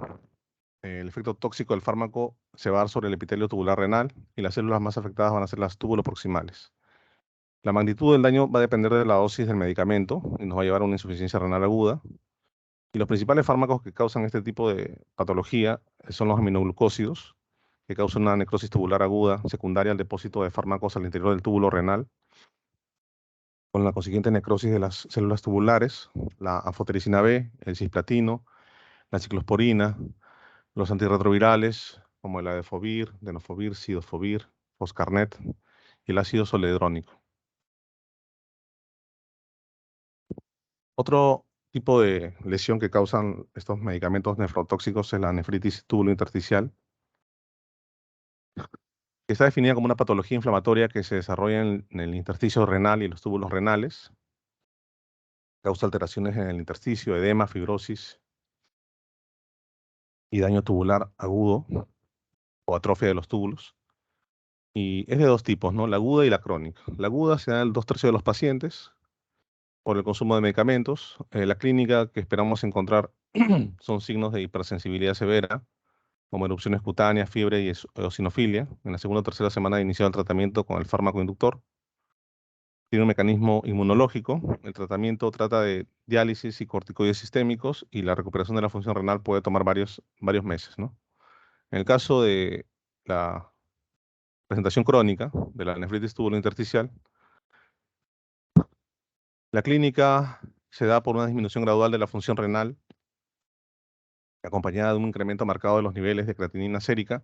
C: El efecto tóxico del fármaco se va a dar sobre el epitelio tubular renal y las células más afectadas van a ser las túbulo-proximales. La magnitud del daño va a depender de la dosis del medicamento y nos va a llevar a una insuficiencia renal aguda. Y los principales fármacos que causan este tipo de patología son los aminoglucósidos, que causan una necrosis tubular aguda secundaria al depósito de fármacos al interior del túbulo renal, con la consiguiente necrosis de las células tubulares, la anfotericina B, el cisplatino, la ciclosporina, los antirretrovirales, como el adefovir, tenofovir, cidofovir, foscarnet y el ácido zoledrónico. Otro tipo de lesión que causan estos medicamentos nefrotóxicos es la nefritis túbulo-intersticial, que está definida como una patología inflamatoria que se desarrolla en el intersticio renal y los túbulos renales. Causa alteraciones en el intersticio, edema, fibrosis y daño tubular agudo o atrofia de los túbulos. Y es de dos tipos, ¿no? La aguda y la crónica. La aguda se da en 2/3 de los pacientes por el consumo de medicamentos. La clínica que esperamos encontrar son signos de hipersensibilidad severa, como erupciones cutáneas, fiebre y eosinofilia, en la segunda o tercera semana de iniciado el tratamiento con el fármaco inductor. Tiene un mecanismo inmunológico. El tratamiento trata de diálisis y corticoides sistémicos y la recuperación de la función renal puede tomar varios meses, ¿no? En el caso de la presentación crónica de la nefritis tubulointersticial, la clínica se da por una disminución gradual de la función renal, acompañada de un incremento marcado de los niveles de creatinina sérica.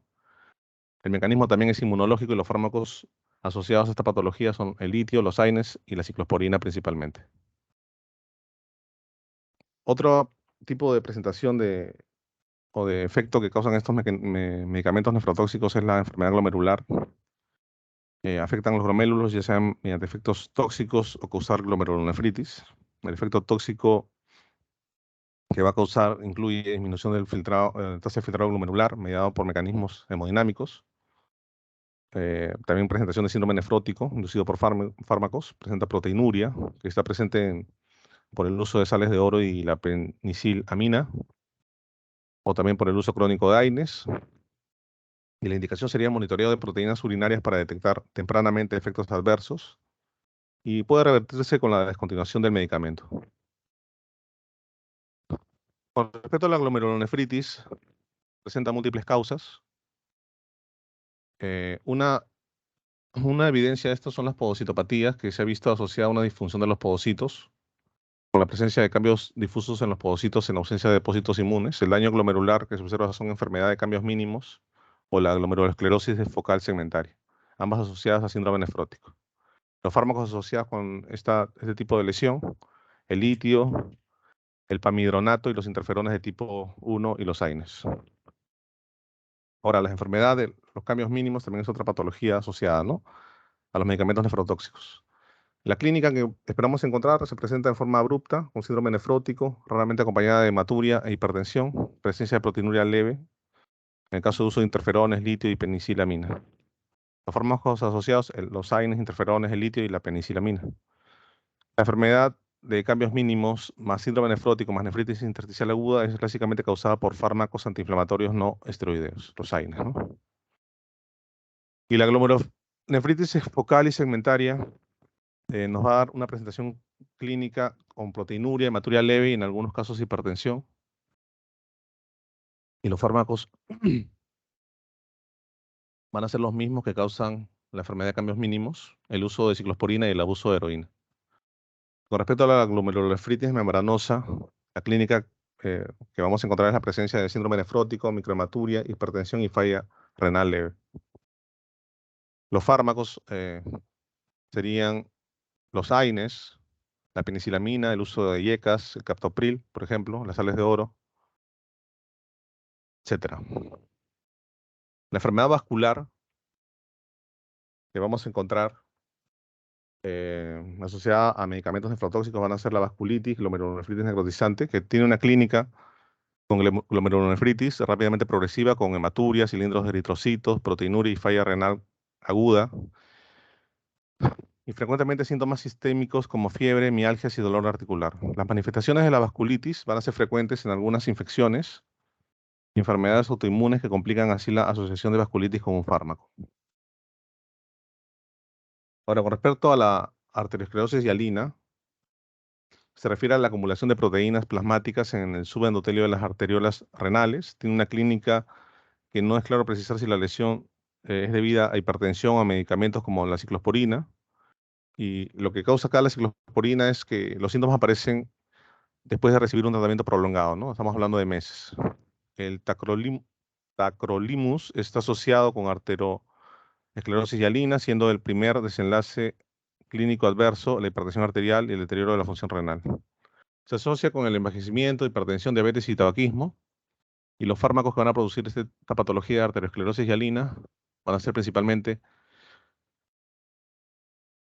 C: El mecanismo también es inmunológico y los fármacos asociados a esta patología son el litio, los AINES y la ciclosporina principalmente. Otro tipo de presentación o de efecto que causan estos medicamentos nefrotóxicos es la enfermedad glomerular. Afectan los glomérulos, ya sean mediante efectos tóxicos o causar glomerulonefritis. El efecto tóxico que va a causar incluye disminución del tasa de filtrado glomerular mediado por mecanismos hemodinámicos. También presentación de síndrome nefrótico inducido por fármacos. Presenta proteinuria, que está presente por el uso de sales de oro y la penicilamina, o también por el uso crónico de AINES. Y la indicación sería monitoreo de proteínas urinarias para detectar tempranamente efectos adversos y puede revertirse con la descontinuación del medicamento. Con respecto a la glomerulonefritis, presenta múltiples causas. Una evidencia de esto son las podocitopatías, que se ha visto asociada a una disfunción de los podocitos, con la presencia de cambios difusos en los podocitos en ausencia de depósitos inmunes. El daño glomerular que se observa son enfermedades de cambios mínimos o la glomerulosclerosis focal segmentaria, ambas asociadas a síndrome nefrótico. Los fármacos asociados con este tipo de lesión, el litio, el pamidronato y los interferones de tipo 1 y los AINES. Ahora, las enfermedades, los cambios mínimos también es otra patología asociada, ¿no?, a los medicamentos nefrotóxicos. La clínica que esperamos encontrar se presenta en forma abrupta, con síndrome nefrótico, raramente acompañada de hematuria e hipertensión, presencia de proteinuria leve, en el caso de uso de interferones, litio y penicilamina. Los fármacos asociados, los AINES, interferones, el litio y la penicilamina. La enfermedad de cambios mínimos más síndrome nefrótico más nefritis intersticial aguda es clásicamente causada por fármacos antiinflamatorios no esteroideos, los AINES, ¿no? Y la glomerulonefritis focal y segmentaria nos va a dar una presentación clínica con proteinuria, hematuria leve y en algunos casos hipertensión. Y los fármacos van a ser los mismos que causan la enfermedad de cambios mínimos, el uso de ciclosporina y el abuso de heroína. Con respecto a la glomerulonefritis membranosa, la clínica que vamos a encontrar es la presencia de síndrome nefrótico, microhematuria, hipertensión y falla renal leve. Los fármacos serían los AINES, la penicilamina, el uso de IECAS, el captopril, por ejemplo, las sales de oro, etc. La enfermedad vascular que vamos a encontrar asociada a medicamentos nefrotóxicos van a ser la vasculitis, glomerulonefritis necrotizante, que tiene una clínica con glomerulonefritis rápidamente progresiva con hematuria, cilindros de eritrocitos, proteinuria y falla renal aguda, y frecuentemente síntomas sistémicos como fiebre, mialgias y dolor articular. Las manifestaciones de la vasculitis van a ser frecuentes en algunas infecciones y enfermedades autoinmunes que complican así la asociación de vasculitis con un fármaco. Ahora, con respecto a la arteriosclerosis hialina, se refiere a la acumulación de proteínas plasmáticas en el subendotelio de las arteriolas renales. Tiene una clínica que no es claro precisar si la lesión es debida a hipertensión o a medicamentos como la ciclosporina. Y lo que causa acá la ciclosporina es que los síntomas aparecen después de recibir un tratamiento prolongado, ¿no? Estamos hablando de meses. El tacrolimus está asociado con arteriosclerosis hialina, siendo el primer desenlace clínico adverso la hipertensión arterial y el deterioro de la función renal. Se asocia con el envejecimiento, hipertensión, diabetes y tabaquismo. Y los fármacos que van a producir esta patología de arteriosclerosis hialina van a ser principalmente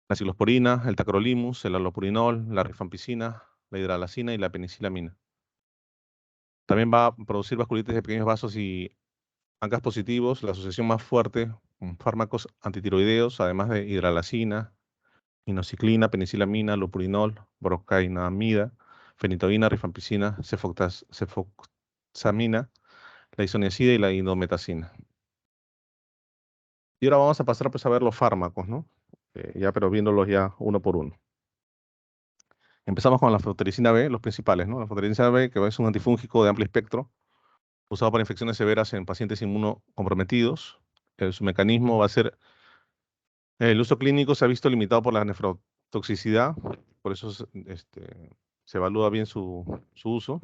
C: la ciclosporina, el tacrolimus, el allopurinol, la rifampicina, la hidralazina y la penicilamina. También va a producir vasculitis de pequeños vasos y ANCAS positivos, la asociación más fuerte con fármacos antitiroideos, además de hidralazina, minoxiclina, penicilamina, allopurinol, brocainamida, fenitoína, rifampicina, cefoxamina, la isoniazida y la indometacina. Y ahora vamos a pasar pues, a ver los fármacos, ¿no? Ya, pero viéndolos ya uno por uno. Empezamos con la fosfodiestericina B, los principales, ¿no? La fosfodiestericina B, que es un antifúngico de amplio espectro, usado para infecciones severas en pacientes inmunocomprometidos. Su mecanismo va a ser, el uso clínico se ha visto limitado por la nefrotoxicidad, por eso se evalúa bien su uso.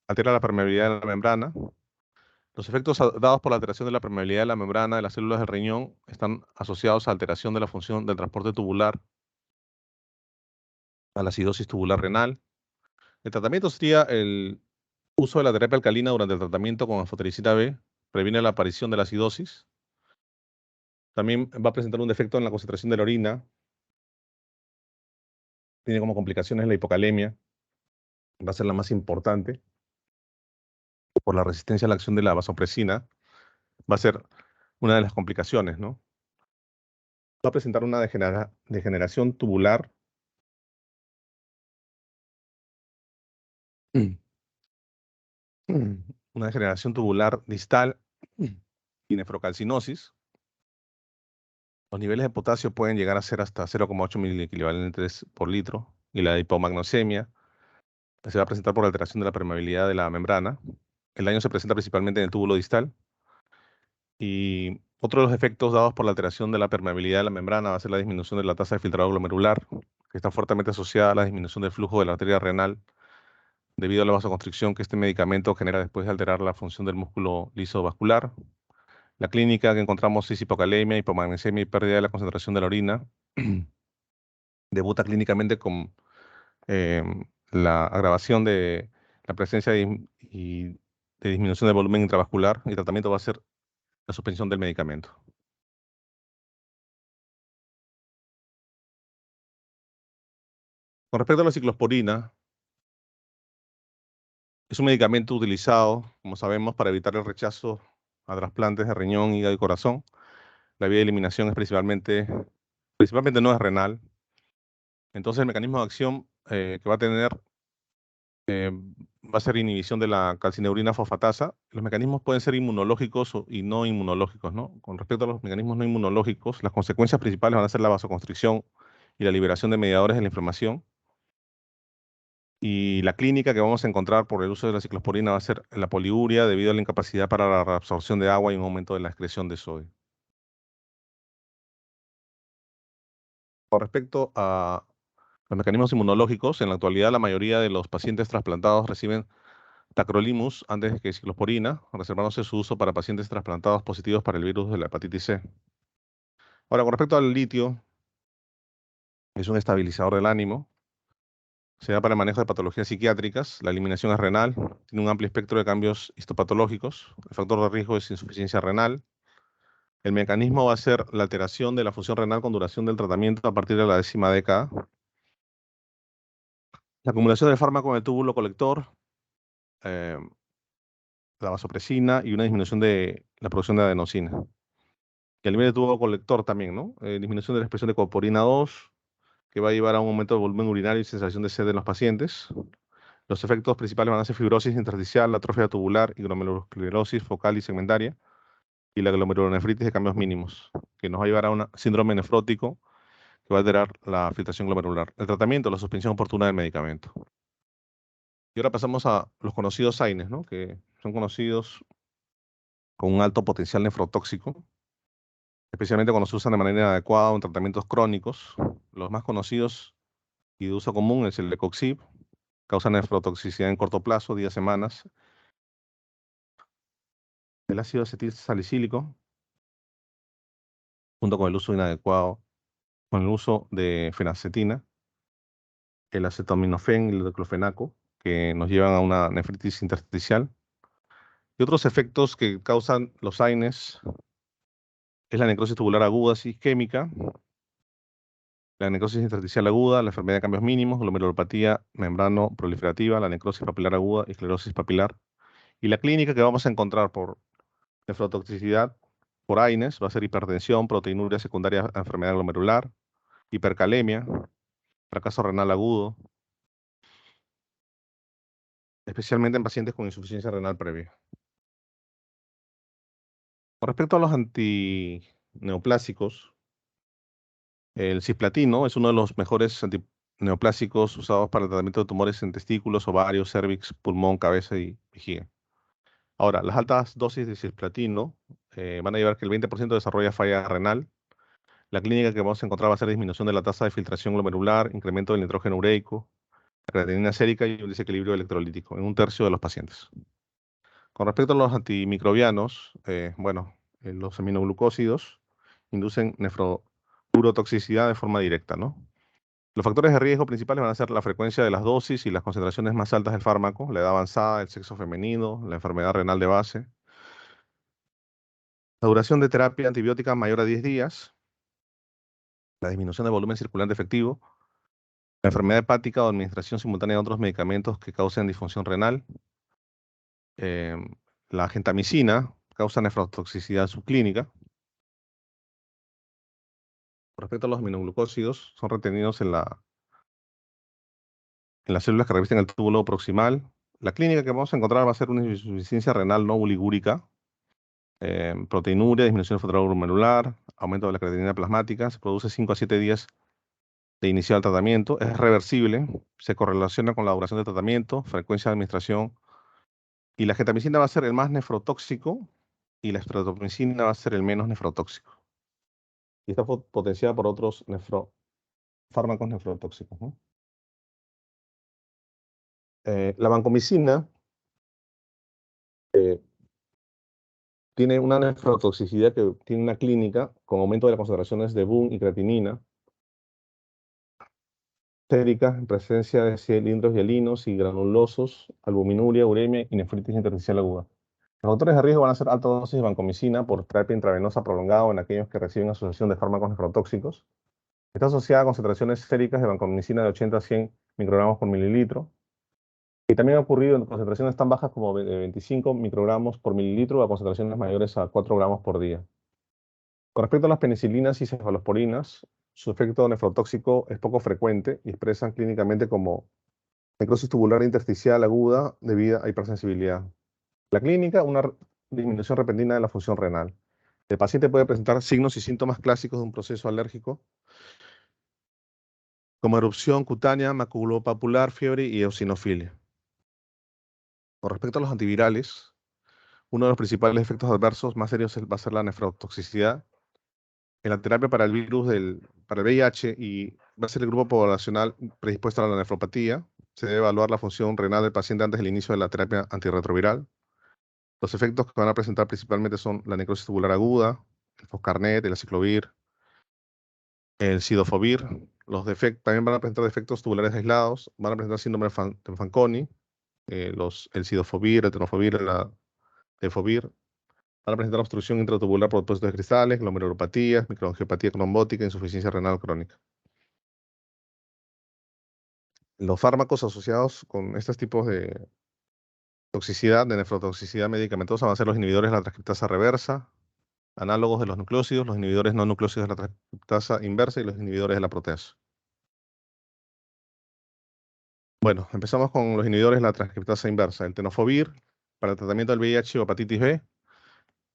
C: Altera la permeabilidad de la membrana. Los efectos dados por la alteración de la permeabilidad de la membrana de las células del riñón están asociados a alteración de la función del transporte tubular, a la acidosis tubular renal. El tratamiento sería el uso de la terapia alcalina durante el tratamiento con anfotericina B, previene la aparición de la acidosis. También va a presentar un defecto en la concentración de la orina. Tiene como complicaciones la hipocalemia, va a ser la más importante, por la resistencia a la acción de la vasopresina. Va a ser una de las complicaciones, ¿no? Va a presentar una degeneración tubular. Una degeneración tubular distal y nefrocalcinosis. Los niveles de potasio pueden llegar a ser hasta 0,8 miliequivalentes por litro y la hipomagnosemia se va a presentar por alteración de la permeabilidad de la membrana. El daño se presenta principalmente en el túbulo distal. Y otro de los efectos dados por la alteración de la permeabilidad de la membrana va a ser la disminución de la tasa de filtrado glomerular, que está fuertemente asociada a la disminución del flujo de la arteria renal debido a la vasoconstricción que este medicamento genera después de alterar la función del músculo liso vascular. La clínica que encontramos es hipocalemia, hipomagnesemia y pérdida de la concentración de la orina. debuta clínicamente con la agravación de la presencia de disminución del volumen intravascular, y el tratamiento va a ser la suspensión del medicamento. Con respecto a la ciclosporina, es un medicamento utilizado, como sabemos, para evitar el rechazo a trasplantes de riñón, hígado y corazón. La vía de eliminación es principalmente no es renal. Entonces el mecanismo de acción que va a tener va a ser inhibición de la calcineurina fosfatasa. Los mecanismos pueden ser inmunológicos y no inmunológicos, ¿no? Con respecto a los mecanismos no inmunológicos, las consecuencias principales van a ser la vasoconstricción y la liberación de mediadores de la inflamación. Y la clínica que vamos a encontrar por el uso de la ciclosporina va a ser la poliuria debido a la incapacidad para la reabsorción de agua y un aumento de la excreción de sodio. Con respecto a los mecanismos inmunológicos, en la actualidad la mayoría de los pacientes trasplantados reciben tacrolimus antes que ciclosporina, reservándose su uso para pacientes trasplantados positivos para el virus de la hepatitis C. Ahora, con respecto al litio, es un estabilizador del ánimo, se da para el manejo de patologías psiquiátricas, la eliminación es renal, tiene un amplio espectro de cambios histopatológicos, el factor de riesgo es insuficiencia renal, el mecanismo va a ser la alteración de la función renal con duración del tratamiento a partir de la 10ª década, la acumulación del fármaco en el túbulo colector, eh, la vasopresina y una disminución de la producción de adenosina. Y el nivel de tubo colector también, ¿no? Disminución de la expresión de coporina 2, que va a llevar a un aumento de volumen urinario y sensación de sed en los pacientes. Los efectos principales van a ser fibrosis intersticial, atrofia tubular y glomerulosclerosis focal y segmentaria, y la glomerulonefritis de cambios mínimos, que nos va a llevar a un síndrome nefrótico que va a alterar la filtración glomerular. El tratamiento, la suspensión oportuna del medicamento. Y ahora pasamos a los conocidos AINES, ¿no? Que son conocidos con un alto potencial nefrotóxico, especialmente cuando se usan de manera inadecuada o en tratamientos crónicos. Los más conocidos y de uso común es el Lecoxib, causa nefrotoxicidad en corto plazo, días, semanas. El ácido acetil salicílico, junto con el uso inadecuado, con el uso de fenacetina, el acetaminofén y el diclofenaco, que nos llevan a una nefritis intersticial. Y otros efectos que causan los AINES es la necrosis tubular aguda isquémica, la necrosis intersticial aguda, la enfermedad de cambios mínimos, glomerulopatía membrano proliferativa, la necrosis papilar aguda y esclerosis papilar. Y la clínica que vamos a encontrar por nefrotoxicidad por AINES va a ser hipertensión, proteinuria secundaria a enfermedad glomerular, hipercalemia, fracaso renal agudo, especialmente en pacientes con insuficiencia renal previa. Con respecto a los antineoplásicos, el cisplatino es uno de los mejores antineoplásicos usados para el tratamiento de tumores en testículos, ovarios, cervix, pulmón, cabeza y vejiga. Ahora, las altas dosis de cisplatino van a llevar que el 20% desarrolla falla renal. La clínica que vamos a encontrar va a ser disminución de la tasa de filtración glomerular, incremento del nitrógeno ureico, la creatinina sérica y un desequilibrio electrolítico en 1/3 de los pacientes. Con respecto a los antimicrobianos, los aminoglucósidos inducen nefrourotoxicidad de forma directa, ¿no? Los factores de riesgo principales van a ser la frecuencia de las dosis y las concentraciones más altas del fármaco, la edad avanzada, el sexo femenino, la enfermedad renal de base. La duración de terapia antibiótica mayor a 10 días, la disminución del volumen circulante efectivo, la enfermedad hepática o administración simultánea de otros medicamentos que causen disfunción renal, la gentamicina causa nefrotoxicidad subclínica. Con respecto a los aminoglucósidos, son retenidos en las células que revisten el túbulo proximal. La clínica que vamos a encontrar va a ser una insuficiencia renal no oligúrica, proteinuria, disminución del factor glomerular, aumento de la creatinina plasmática, se produce 5 a 7 días de iniciar el tratamiento, es reversible, se correlaciona con la duración del tratamiento, frecuencia de administración, y la gentamicina va a ser el más nefrotóxico y la estreptomicina va a ser el menos nefrotóxico. Y está potenciada por otros fármacos nefrotóxicos, ¿no? La vancomicina tiene una nefrotoxicidad que tiene una clínica con aumento de las concentraciones de BUN y creatinina. sérica en presencia de cilindros hialinos y granulosos, albuminuria, uremia y nefritis intersticial aguda. Los factores de riesgo van a ser alta dosis de vancomicina por terapia intravenosa prolongada en aquellos que reciben asociación de fármacos nefrotóxicos. Está asociada a concentraciones séricas de vancomicina de 80 a 100 microgramos por mililitro. Y también ha ocurrido en concentraciones tan bajas como de 25 microgramos por mililitro a concentraciones mayores a 4 gramos por día. Con respecto a las penicilinas y cefalosporinas, su efecto nefrotóxico es poco frecuente y expresan clínicamente como necrosis tubular intersticial aguda debido a hipersensibilidad. La clínica, una disminución repentina de la función renal. El paciente puede presentar signos y síntomas clásicos de un proceso alérgico, como erupción cutánea, maculopapular, fiebre y eosinofilia. Con respecto a los antivirales, uno de los principales efectos adversos más serios va a ser la nefrotoxicidad. En la terapia para el para el VIH y va a ser el grupo poblacional predispuesto a la nefropatía. Se debe evaluar la función renal del paciente antes del inicio de la terapia antirretroviral. Los efectos que van a presentar principalmente son la necrosis tubular aguda, el foscarnet, el aciclovir, el cidofovir. También van a presentar defectos tubulares aislados, van a presentar síndrome de Fanconi, el cidofovir, el tenofovir, el tefovir. Van a presentar obstrucción intratubular por depósitos de cristales, glomerulopatías, microangiopatía trombótica, insuficiencia renal crónica. Los fármacos asociados con estos tipos de toxicidad, de nefrotoxicidad medicamentosa, van a ser los inhibidores de la transcriptasa reversa, análogos de los nucleósidos, los inhibidores no nucleósidos de la transcriptasa inversa y los inhibidores de la proteasa. Bueno, empezamos con los inhibidores de la transcriptasa inversa. El tenofovir, para el tratamiento del VIH o hepatitis B.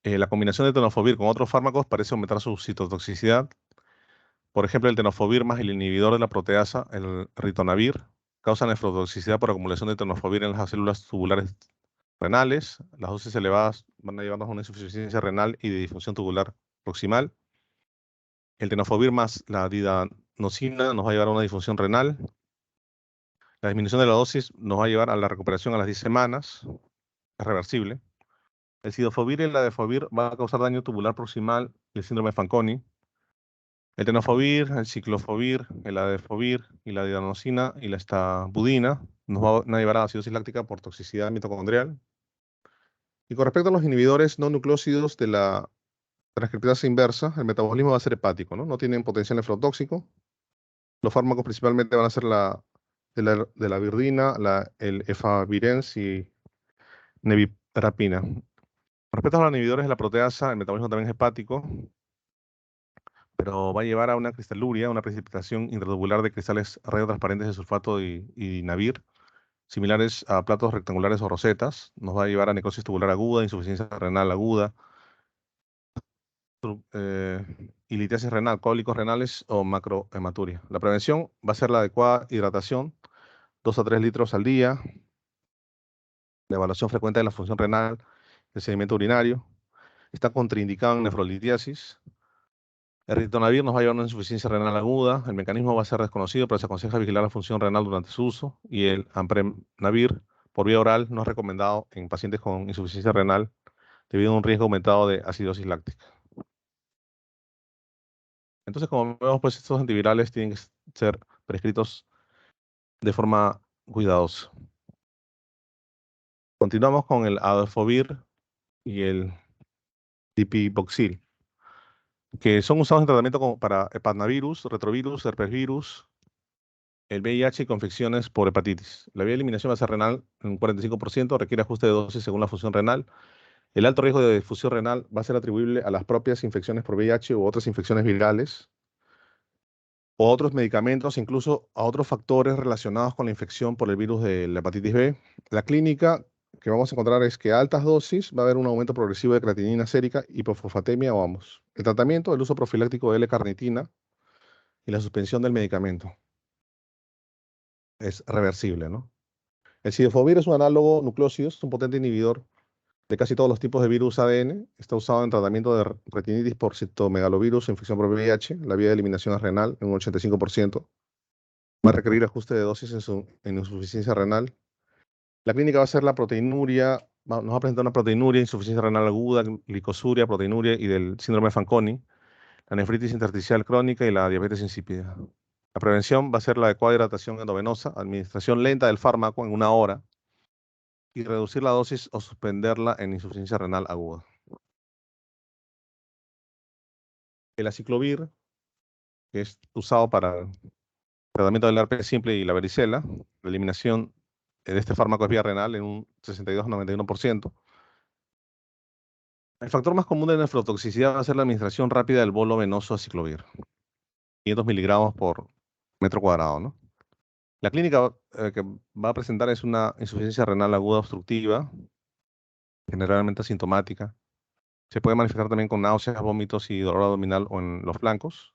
C: La combinación de tenofovir con otros fármacos parece aumentar su citotoxicidad. Por ejemplo, el tenofovir más el inhibidor de la proteasa, el ritonavir, causa nefrotoxicidad por acumulación de tenofovir en las células tubulares renales. Las dosis elevadas van a llevarnos a una insuficiencia renal y de disfunción tubular proximal. El tenofovir más la didanosina nos va a llevar a una disfunción renal. La disminución de la dosis nos va a llevar a la recuperación a las 10 semanas. Es reversible. El cidofovir y el ladefovir va a causar daño tubular proximal y el síndrome de Fanconi. El tenofovir, el ciclofovir, el ladefovir y la didanosina y la estabudina nos van a llevar a acidosis láctica por toxicidad mitocondrial. Y con respecto a los inhibidores no nucleósidos de la transcriptasa inversa, el metabolismo va a ser hepático, ¿no? No tienen potencial nefrotóxico. Los fármacos principalmente van a ser de la virdina, el efavirenz y nevirapina. Con respecto a los inhibidores de la proteasa, el metabolismo también es hepático, pero va a llevar a una cristaluria, una precipitación intratubular de cristales radiotransparentes de sulfato y navir, similares a platos rectangulares o rosetas. Nos va a llevar a necrosis tubular aguda, insuficiencia renal aguda, y litiasis renal, cólicos renales o macrohematuria. La prevención va a ser la adecuada hidratación, 2 a 3 litros al día, la evaluación frecuente de la función renal, el sedimento urinario. Está contraindicado en nefrolitiasis. El ritonavir nos va a llevar a una insuficiencia renal aguda. El mecanismo va a ser desconocido, pero se aconseja vigilar la función renal durante su uso. Y el ampregnavir por vía oral no es recomendado en pacientes con insuficiencia renal debido a un riesgo aumentado de acidosis láctica. Entonces, como vemos, pues estos antivirales tienen que ser prescritos de forma cuidadosa. Continuamos con el adofovir y el tipiboxil, que son usados en tratamiento para hepatnavirus, retrovirus, herpesvirus, el VIH y confecciones por hepatitis. La vía de eliminación va a ser renal en un 45%, requiere ajuste de dosis según la función renal. El alto riesgo de difusión renal va a ser atribuible a las propias infecciones por VIH u otras infecciones virales, o otros medicamentos, incluso a otros factores relacionados con la infección por el virus de la hepatitis B. La clínica que vamos a encontrar es que a altas dosis va a haber un aumento progresivo de creatinina sérica, hipofosfatemia o ambos. El tratamiento, el uso profiláctico de L-carnitina y la suspensión del medicamento. Es reversible, ¿no? El cidofovir es un análogo nucleósido, es un potente inhibidor de casi todos los tipos de virus ADN. Está usado en tratamiento de retinitis por citomegalovirus o infección por VIH. La vía de eliminación es renal en un 85%. Va a requerir ajuste de dosis en insuficiencia renal. La clínica va a ser la proteinuria, nos va a presentar una proteinuria, insuficiencia renal aguda, glicosuria, proteinuria y del síndrome de Fanconi, la nefritis intersticial crónica y la diabetes insípida. La prevención va a ser la adecuada hidratación endovenosa, administración lenta del fármaco en 1 hora y reducir la dosis o suspenderla en insuficiencia renal aguda. El aciclovir, que es usado para el tratamiento del herpes simple y la varicela, la eliminación de este fármaco es vía renal en un 62-91%. El factor más común de nefrotoxicidad va a ser la administración rápida del bolo venoso aciclovir, 500 miligramos por metro cuadrado, ¿no? La clínica que va a presentar es una insuficiencia renal aguda obstructiva, generalmente asintomática. Se puede manifestar también con náuseas, vómitos y dolor abdominal o en los flancos.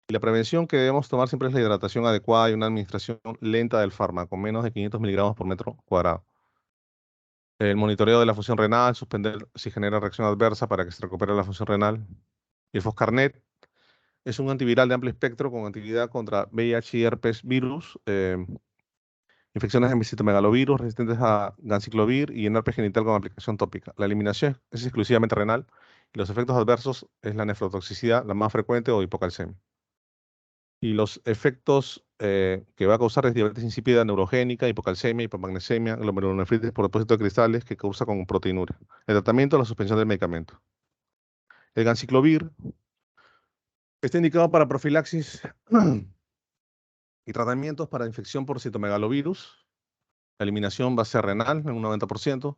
C: Y la prevención que debemos tomar siempre es la hidratación adecuada y una administración lenta del fármaco, menos de 500 miligramos por metro cuadrado. El monitoreo de la función renal, suspender si genera reacción adversa para que se recupere la función renal. Y el Foscarnet es un antiviral de amplio espectro con actividad contra VIH y herpes virus, infecciones en citomegalovirus resistentes a ganciclovir y en herpes genital con aplicación tópica. La eliminación es exclusivamente renal y los efectos adversos es la nefrotoxicidad, la más frecuente, o hipocalcemia. Y los efectos que va a causar es diabetes insípida neurogénica, hipocalcemia, hipomagnesemia, glomerulonefritis por depósito de cristales que causa con proteinuria. El tratamiento, la suspensión del medicamento. El ganciclovir está indicado para profilaxis y tratamientos para infección por citomegalovirus. La eliminación va a ser renal en un 90%.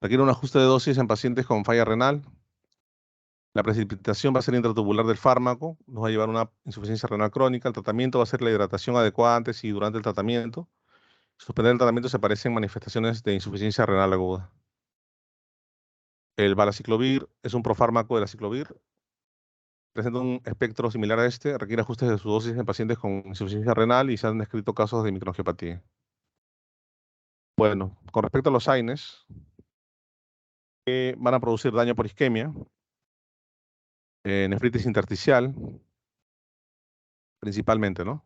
C: Requiere un ajuste de dosis en pacientes con falla renal. La precipitación va a ser intratubular del fármaco, nos va a llevar a una insuficiencia renal crónica. El tratamiento va a ser la hidratación adecuada antes y durante el tratamiento. Suspender el tratamiento se aparecen manifestaciones de insuficiencia renal aguda. El valaciclovir es un profármaco del aciclovir. Presenta un espectro similar a este, requiere ajustes de su dosis en pacientes con insuficiencia renal y se han descrito casos de microangiopatía. Bueno, con respecto a los AINES, que van a producir daño por isquemia, nefritis intersticial, principalmente, ¿no?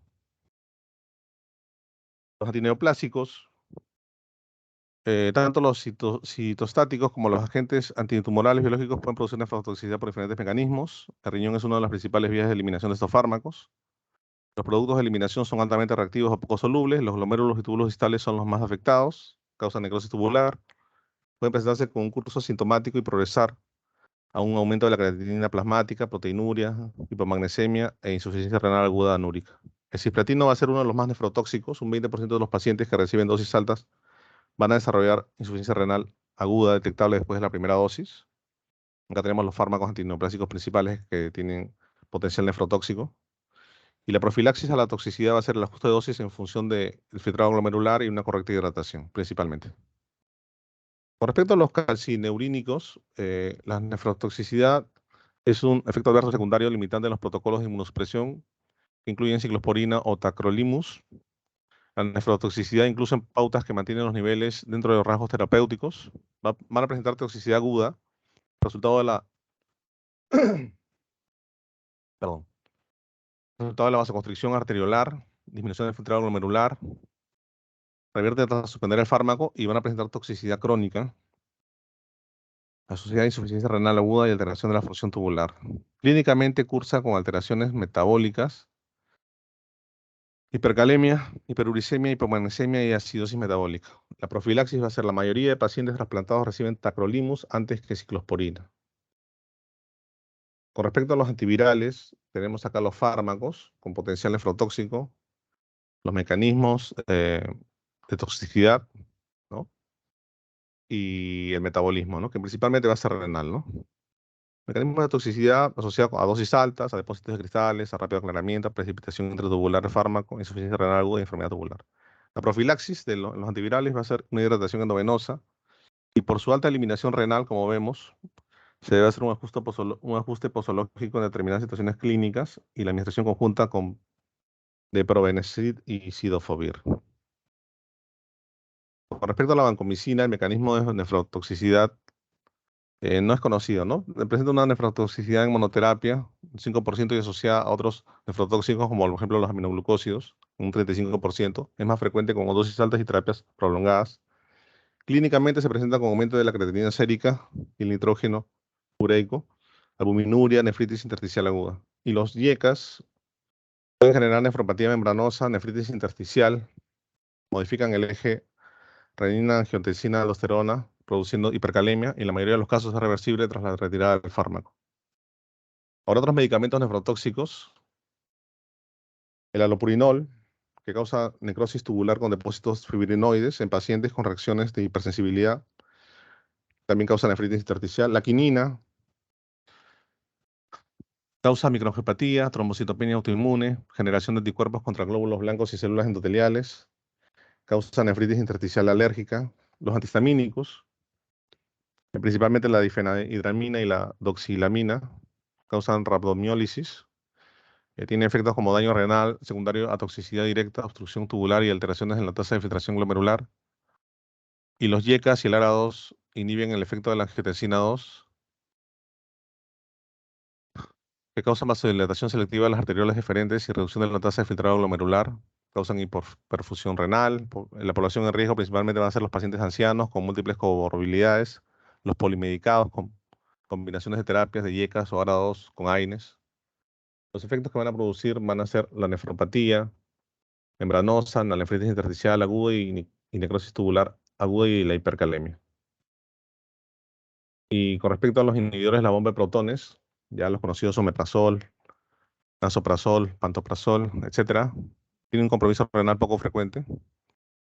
C: Los antineoplásicos, tanto los citostáticos como los agentes antitumorales biológicos pueden producir nefrotoxicidad por diferentes mecanismos. El riñón es una de las principales vías de eliminación de estos fármacos. Los productos de eliminación son altamente reactivos o poco solubles. Los glomérulos y túbulos distales son los más afectados. Causan necrosis tubular. Pueden presentarse con un curso sintomático y progresar a un aumento de la creatinina plasmática, proteinuria, hipomagnesemia e insuficiencia renal aguda anúrica. El cisplatino va a ser uno de los más nefrotóxicos. Un 20% de los pacientes que reciben dosis altas van a desarrollar insuficiencia renal aguda detectable después de la primera dosis. Acá tenemos los fármacos antineoplásicos principales que tienen potencial nefrotóxico. Y la profilaxis a la toxicidad va a ser el ajuste de dosis en función del filtrado glomerular y una correcta hidratación, principalmente. Con respecto a los calcineurínicos, la nefrotoxicidad es un efecto adverso secundario limitante en los protocolos de inmunosupresión que incluyen ciclosporina o tacrolimus. La nefrotoxicidad, incluso en pautas que mantienen los niveles dentro de los rasgos terapéuticos, van a presentar toxicidad aguda, resultado de la, perdón, resultado de la vasoconstricción arteriolar, disminución del filtrado glomerular, revierte hasta suspender el fármaco y van a presentar toxicidad crónica asociada a insuficiencia renal aguda y alteración de la función tubular. Clínicamente cursa con alteraciones metabólicas, hipercalemia, hiperuricemia, hipomagnesemia y acidosis metabólica. La profilaxis va a ser la mayoría de pacientes trasplantados reciben tacrolimus antes que ciclosporina. Con respecto a los antivirales, tenemos acá los fármacos con potencial nefrotóxico, los mecanismos de toxicidad, ¿no? Y el metabolismo, ¿no? Que principalmente va a ser renal, ¿no? Mecanismos de toxicidad asociados a dosis altas, a depósitos de cristales, a rápido aclaramiento, a precipitación intratubular de fármaco, insuficiencia renal aguda y enfermedad tubular. La profilaxis de los antivirales va a ser una hidratación endovenosa y por su alta eliminación renal, como vemos, se debe hacer un ajuste posológico en determinadas situaciones clínicas y la administración conjunta con de probenecid y cidofovir. Con respecto a la vancomicina, el mecanismo de nefrotoxicidad no es conocido, ¿no? Presenta una nefrotoxicidad en monoterapia, un 5% y asociada a otros nefrotóxicos, como por ejemplo los aminoglucósidos, un 35%. Es más frecuente con dosis altas y terapias prolongadas. Clínicamente se presenta con aumento de la creatinina sérica y el nitrógeno ureico, albuminuria, nefritis intersticial aguda. Y los IECAS Pueden generar nefropatía membranosa, nefritis intersticial, modifican el eje renina-angiotensina-aldosterona, produciendo hipercalemia, y en la mayoría de los casos es reversible tras la retirada del fármaco. Ahora, otros medicamentos nefrotóxicos: el alopurinol, que causa necrosis tubular con depósitos fibrinoides en pacientes con reacciones de hipersensibilidad. También causa nefritis intersticial. La quinina causa microangiopatía, trombocitopenia autoinmune, generación de anticuerpos contra glóbulos blancos y células endoteliales. Causa nefritis intersticial alérgica. Los antihistamínicos, principalmente la difenhidramina y la doxilamina, causan rhabdomiólisis. Tiene efectos como daño renal secundario a toxicidad directa, obstrucción tubular y alteraciones en la tasa de filtración glomerular. Y los YECAS y el ARA2 inhiben el efecto de la angiotensina 2, que causan vasodilatación selectiva de las arteriolas deferentes y reducción de la tasa de filtrado glomerular. Causan hipoperfusión renal. La población en riesgo principalmente van a ser los pacientes ancianos con múltiples comorbilidades, los polimedicados con combinaciones de terapias de YECAS o ARA2 con AINES. Los efectos que van a producir van a ser la nefropatía membranosa, la nefritis intersticial aguda y necrosis tubular aguda y la hipercalemia. Y con respecto a los inhibidores de la bomba de protones, ya los conocidos omeprazol, lansoprazol, pantoprazol, etc., tienen un compromiso renal poco frecuente.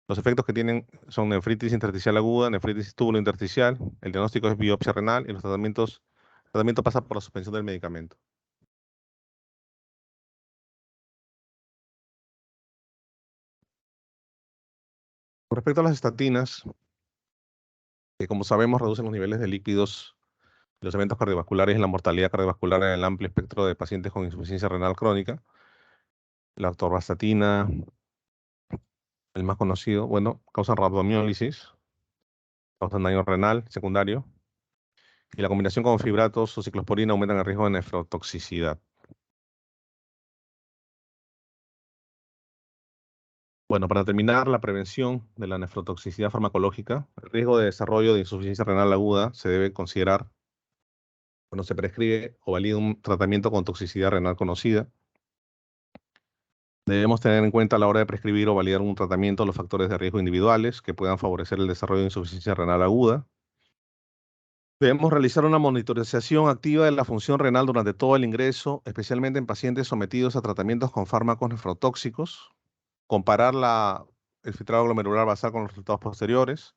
C: Los efectos que tienen son nefritis intersticial aguda, nefritis tubulointersticial. El diagnóstico es biopsia renal y el tratamiento pasa por la suspensión del medicamento. Con respecto a las estatinas, que como sabemos reducen los niveles de lípidos, los eventos cardiovasculares y la mortalidad cardiovascular en el amplio espectro de pacientes con insuficiencia renal crónica. La atorvastatina, el más conocido, bueno, causan rhabdomiólisis, causan daño renal secundario, y la combinación con fibratos o ciclosporina aumentan el riesgo de nefrotoxicidad. Bueno, para terminar, la prevención de la nefrotoxicidad farmacológica, el riesgo de desarrollo de insuficiencia renal aguda se debe considerar cuando se prescribe o valida un tratamiento con toxicidad renal conocida. Debemos tener en cuenta a la hora de prescribir o validar un tratamiento los factores de riesgo individuales que puedan favorecer el desarrollo de insuficiencia renal aguda. Debemos realizar una monitorización activa de la función renal durante todo el ingreso, especialmente en pacientes sometidos a tratamientos con fármacos nefrotóxicos. Comparar el filtrado glomerular basal con los resultados posteriores.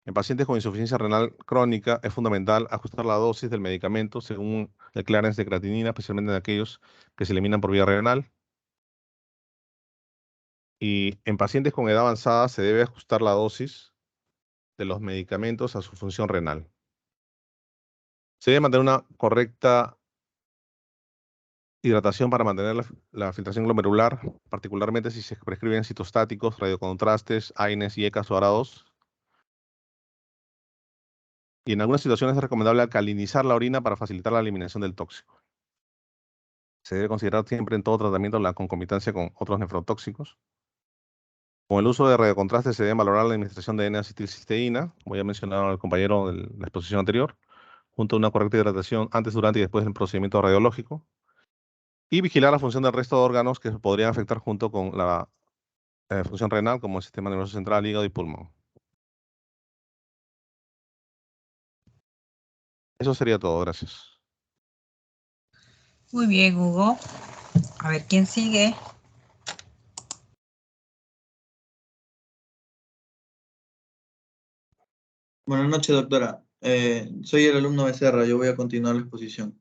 C: En pacientes con insuficiencia renal crónica es fundamental ajustar la dosis del medicamento según el clearance de creatinina, especialmente en aquellos que se eliminan por vía renal. Y en pacientes con edad avanzada se debe ajustar la dosis de los medicamentos a su función renal. Se debe mantener una correcta hidratación para mantener la filtración glomerular, particularmente si se prescriben citostáticos, radiocontrastes, AINES, YECAS o ARA2. Y en algunas situaciones es recomendable alcalinizar la orina para facilitar la eliminación del tóxico. Se debe considerar siempre en todo tratamiento la concomitancia con otros nefrotóxicos. Con el uso de radiocontrastes se debe valorar la administración de N-acetilcisteína, como ya mencionaba el compañero de la exposición anterior, junto a una correcta hidratación antes, durante y después del procedimiento radiológico. Y vigilar la función del resto de órganos que se podrían afectar junto con la función renal, como el sistema nervioso central, hígado y pulmón. Eso sería todo. Gracias.
A: Muy bien, Hugo. A ver, ¿quién sigue?
D: Buenas noches, doctora. Soy el alumno Becerra. Yo voy a continuar la exposición.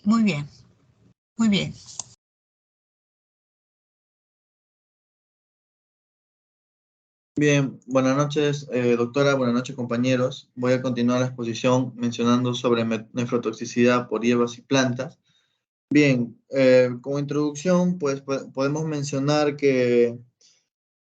A: Muy bien, muy bien.
D: Bien, buenas noches, doctora. Buenas noches, compañeros. Voy a continuar la exposición mencionando sobre nefrotoxicidad por hierbas y plantas. Bien, como introducción, pues podemos mencionar que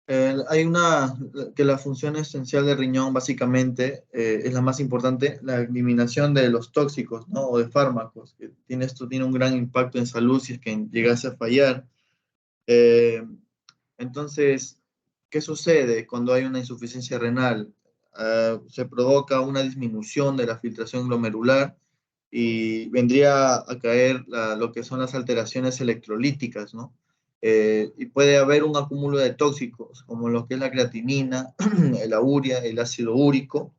D: que la función esencial del riñón básicamente es la más importante, la eliminación de los tóxicos, ¿no? O de fármacos. Esto tiene un gran impacto en salud si es que llegase a fallar. Eh, entonces, ¿qué sucede cuando hay una insuficiencia renal? Se provoca una disminución de la filtración glomerular, y vendría a caer lo que son las alteraciones electrolíticas, ¿no? Y puede haber un acúmulo de tóxicos, como lo que es la creatinina, la urea, el ácido úrico.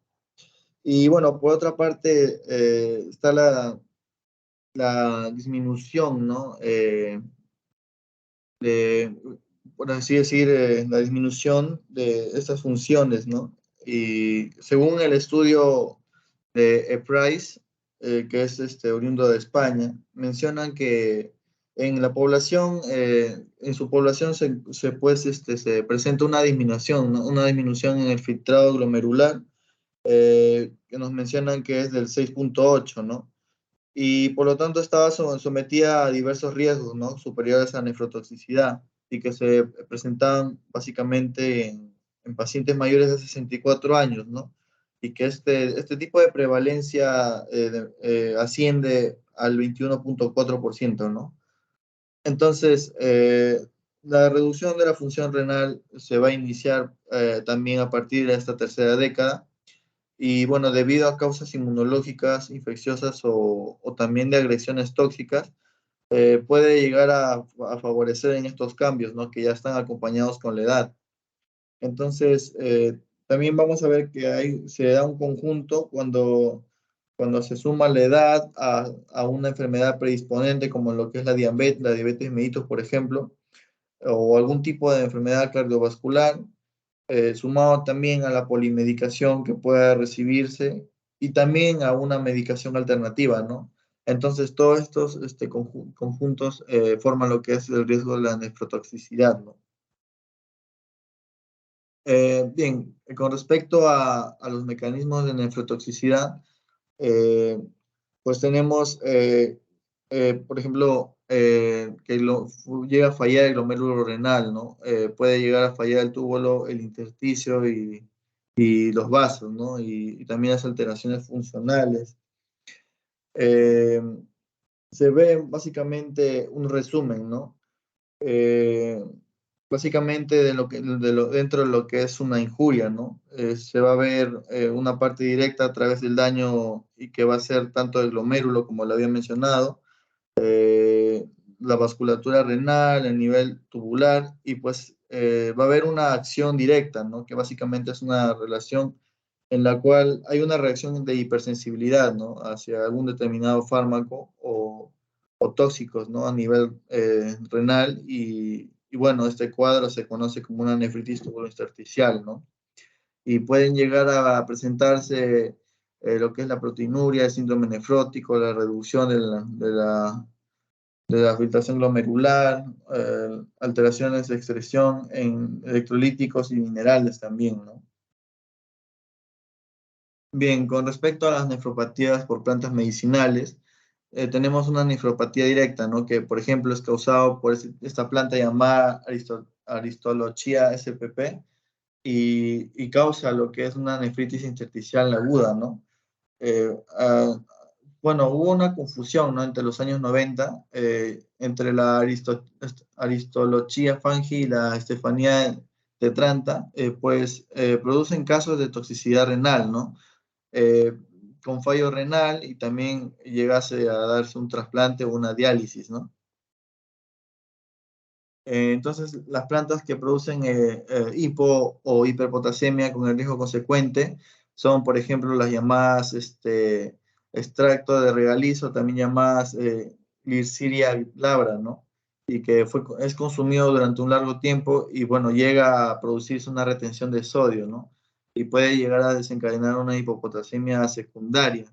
D: Y bueno, por otra parte, está la disminución, ¿no? Por así decir, la disminución de estas funciones, ¿no? Y según el estudio de Price, que es oriundo de España, mencionan que en la población, en su población se presenta una disminución, ¿no? Una disminución en el filtrado glomerular, que nos mencionan que es del 6.8, ¿no? Y por lo tanto estaba sometida a diversos riesgos, ¿no? Superiores a nefrotoxicidad y que se presentaban básicamente en pacientes mayores de 64 años, ¿no? Y que este tipo de prevalencia asciende al 21.4%, ¿no? Entonces, la reducción de la función renal se va a iniciar también a partir de esta tercera década. Y bueno, debido a causas inmunológicas, infecciosas o también de agresiones tóxicas, puede llegar a favorecer en estos cambios, ¿no? Que ya están acompañados con la edad. Entonces, también vamos a ver que se da un conjunto cuando se suma la edad a una enfermedad predisponente como lo que es la diabetes mellitus, por ejemplo, o algún tipo de enfermedad cardiovascular, sumado también a la polimedicación que pueda recibirse y también a una medicación alternativa, ¿no? Entonces, todos estos conjuntos forman lo que es el riesgo de la nefrotoxicidad, ¿no? Bien, con respecto a los mecanismos de nefrotoxicidad, pues tenemos, por ejemplo, que llega a fallar el glomérulo renal, ¿no? Puede llegar a fallar el túbulo, el intersticio y los vasos, ¿no? Y también las alteraciones funcionales. Se ve básicamente un resumen, ¿no? Básicamente dentro de lo que es una injuria, ¿no? Se va a ver una parte directa a través del daño y que va a ser tanto el glomérulo, como lo había mencionado, la vasculatura renal, el nivel tubular, y pues va a haber una acción directa, ¿no? Que básicamente es una relación en la cual hay una reacción de hipersensibilidad, ¿no? Hacia algún determinado fármaco o tóxicos, ¿no? A nivel renal y bueno, este cuadro se conoce como una nefritis tubulointersticial, ¿no? Y pueden llegar a presentarse lo que es la proteinuria, el síndrome nefrótico, la reducción de la filtración glomerular, alteraciones de excreción en electrolíticos y minerales también, ¿no? Bien, con respecto a las nefropatías por plantas medicinales, tenemos una nefropatía directa, ¿no? Que, por ejemplo, es causado por esta planta llamada Aristolochia spp y causa lo que es una nefritis intersticial aguda, ¿no? Eh, ah, bueno, hubo una confusión, ¿no? Entre los años 90, entre la Aristolochia fangi y la Stefania tetranta, pues producen casos de toxicidad renal, ¿no? Eh, con fallo renal y también llegase a darse un trasplante o una diálisis, ¿no? Entonces, las plantas que producen hipo o hiperpotasemia con el riesgo consecuente son, por ejemplo, las llamadas extracto de regalizo, también llamadas Glyceria glabra, ¿no? Y que es consumido durante un largo tiempo y, bueno, llega a producirse una retención de sodio, ¿no? Y puede llegar a desencadenar una hipopotasemia secundaria.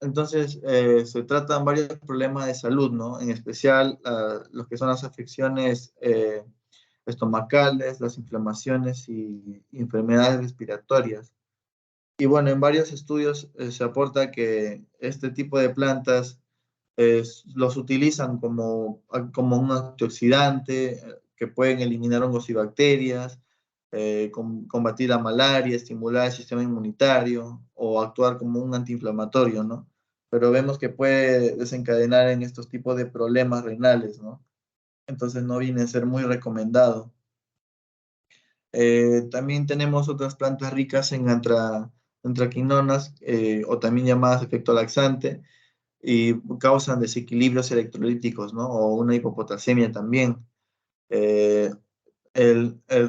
D: Entonces, se tratan varios problemas de salud, ¿no? En especial los que son las afecciones estomacales, las inflamaciones y enfermedades respiratorias. Y bueno, en varios estudios se aporta que este tipo de plantas los utilizan como un antioxidante, que pueden eliminar hongos y bacterias, combatir la malaria, estimular el sistema inmunitario o actuar como un antiinflamatorio, ¿no? Pero vemos que puede desencadenar en estos tipos de problemas renales, ¿no? Entonces no viene a ser muy recomendado. También tenemos otras plantas ricas en antraquinonas o también llamadas efecto laxante, y causan desequilibrios electrolíticos, ¿no? O una hipopotasemia también. El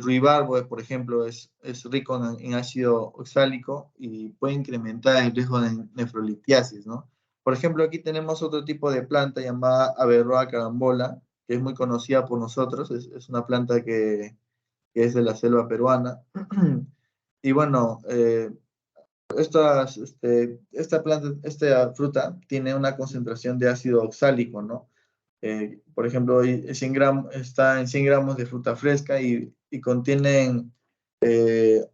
D: ruibarbo, por ejemplo, es rico en ácido oxálico y puede incrementar el riesgo de nefrolitiasis, ¿no? Por ejemplo, aquí tenemos otro tipo de planta llamada Averrhoa carambola, que es muy conocida por nosotros, es una planta que es de la selva peruana. Y bueno, esta planta, esta fruta tiene una concentración de ácido oxálico, ¿no? Por ejemplo, 100 gramos, está en 100 gramos de fruta fresca y contienen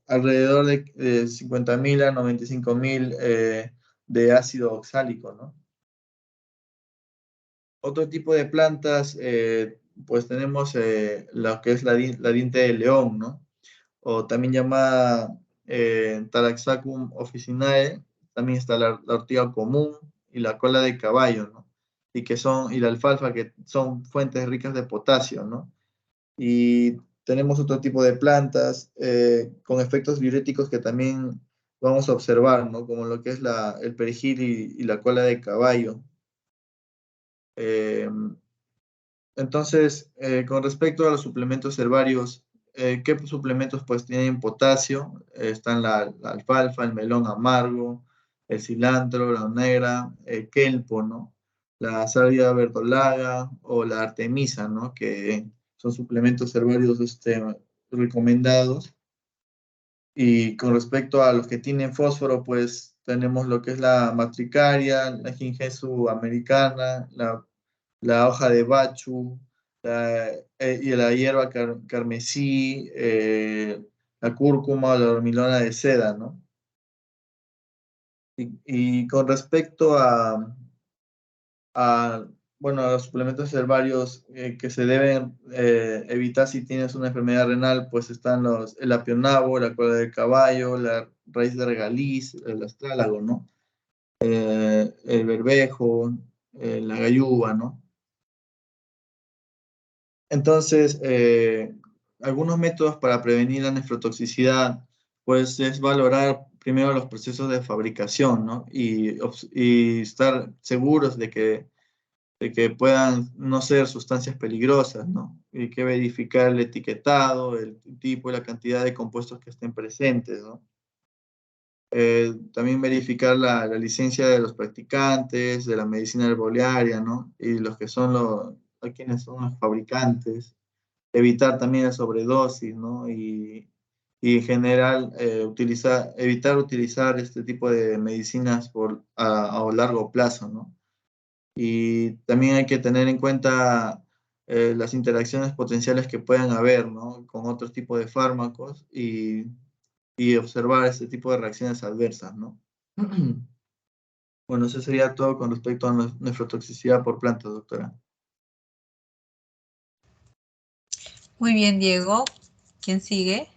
D: alrededor de 50.000 a 95.000 de ácido oxálico, ¿no? Otro tipo de plantas, pues tenemos lo que es la diente de león, ¿no? O también llamada Taraxacum officinae, también está la ortiga común y la cola de caballo, ¿no? Y la alfalfa, que son fuentes ricas de potasio, ¿no? Y tenemos otro tipo de plantas con efectos diuréticos que también vamos a observar, ¿no? Como lo que es el perejil y la cola de caballo. Eh, entonces, con respecto a los suplementos herbarios, ¿qué suplementos pues tienen potasio? Están la alfalfa, el melón amargo, el cilantro, la negra, el kelpo, ¿no? La salvia verdolaga o la artemisa, ¿no? Que son suplementos herbarios recomendados. Y con respecto a los que tienen fósforo, pues tenemos lo que es la matricaria, la gingesu americana, la hoja de bachu, y la hierba carmesí, la cúrcuma o la dormilona de seda, ¿no? Y con respecto a, bueno, a los suplementos herbarios que se deben evitar si tienes una enfermedad renal, pues están el apionabo, la cola de caballo, la raíz de regaliz, el astrálago, ¿no? El berbejo, la gayuba, ¿no? Entonces, algunos métodos para prevenir la nefrotoxicidad, pues es valorar primero los procesos de fabricación, ¿no? Y estar seguros de que puedan no ser sustancias peligrosas, ¿no? Y hay que verificar el etiquetado, el tipo y la cantidad de compuestos que estén presentes, ¿no? También verificar la licencia de los practicantes, de la medicina herbolaria, ¿no? Y los que son quienes son los fabricantes. Evitar también la sobredosis, ¿no? Y en general evitar utilizar este tipo de medicinas a largo plazo, ¿no? Y también hay que tener en cuenta las interacciones potenciales que puedan haber, ¿no? Con otros tipos de fármacos y observar este tipo de reacciones adversas, ¿no? Bueno, eso sería todo con respecto a nefrotoxicidad por plantas, doctora.
A: Muy bien, Diego. ¿Quién sigue?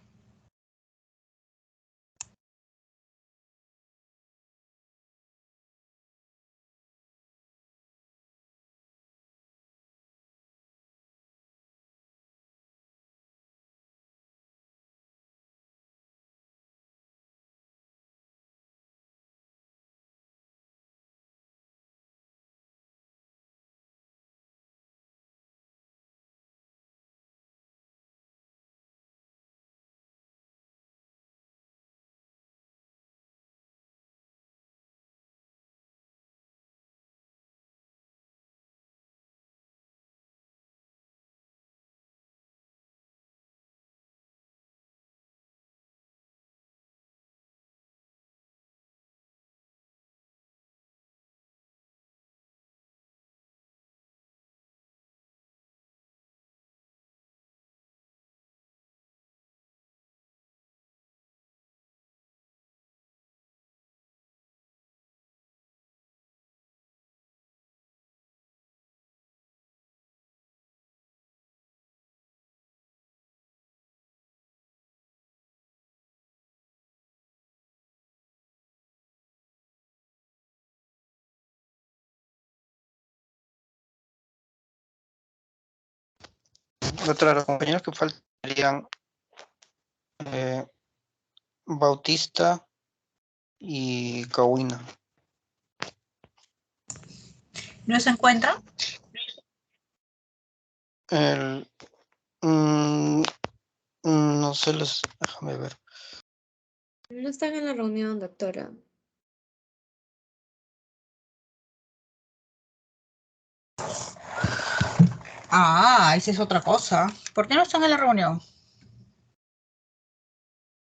B: Doctora, los compañeros que faltarían Bautista y Kawina.
A: ¿No se encuentra?
B: No sé, déjame ver.
E: No están en la reunión, doctora.
A: Ah, esa es otra cosa. ¿Por qué no están en la reunión?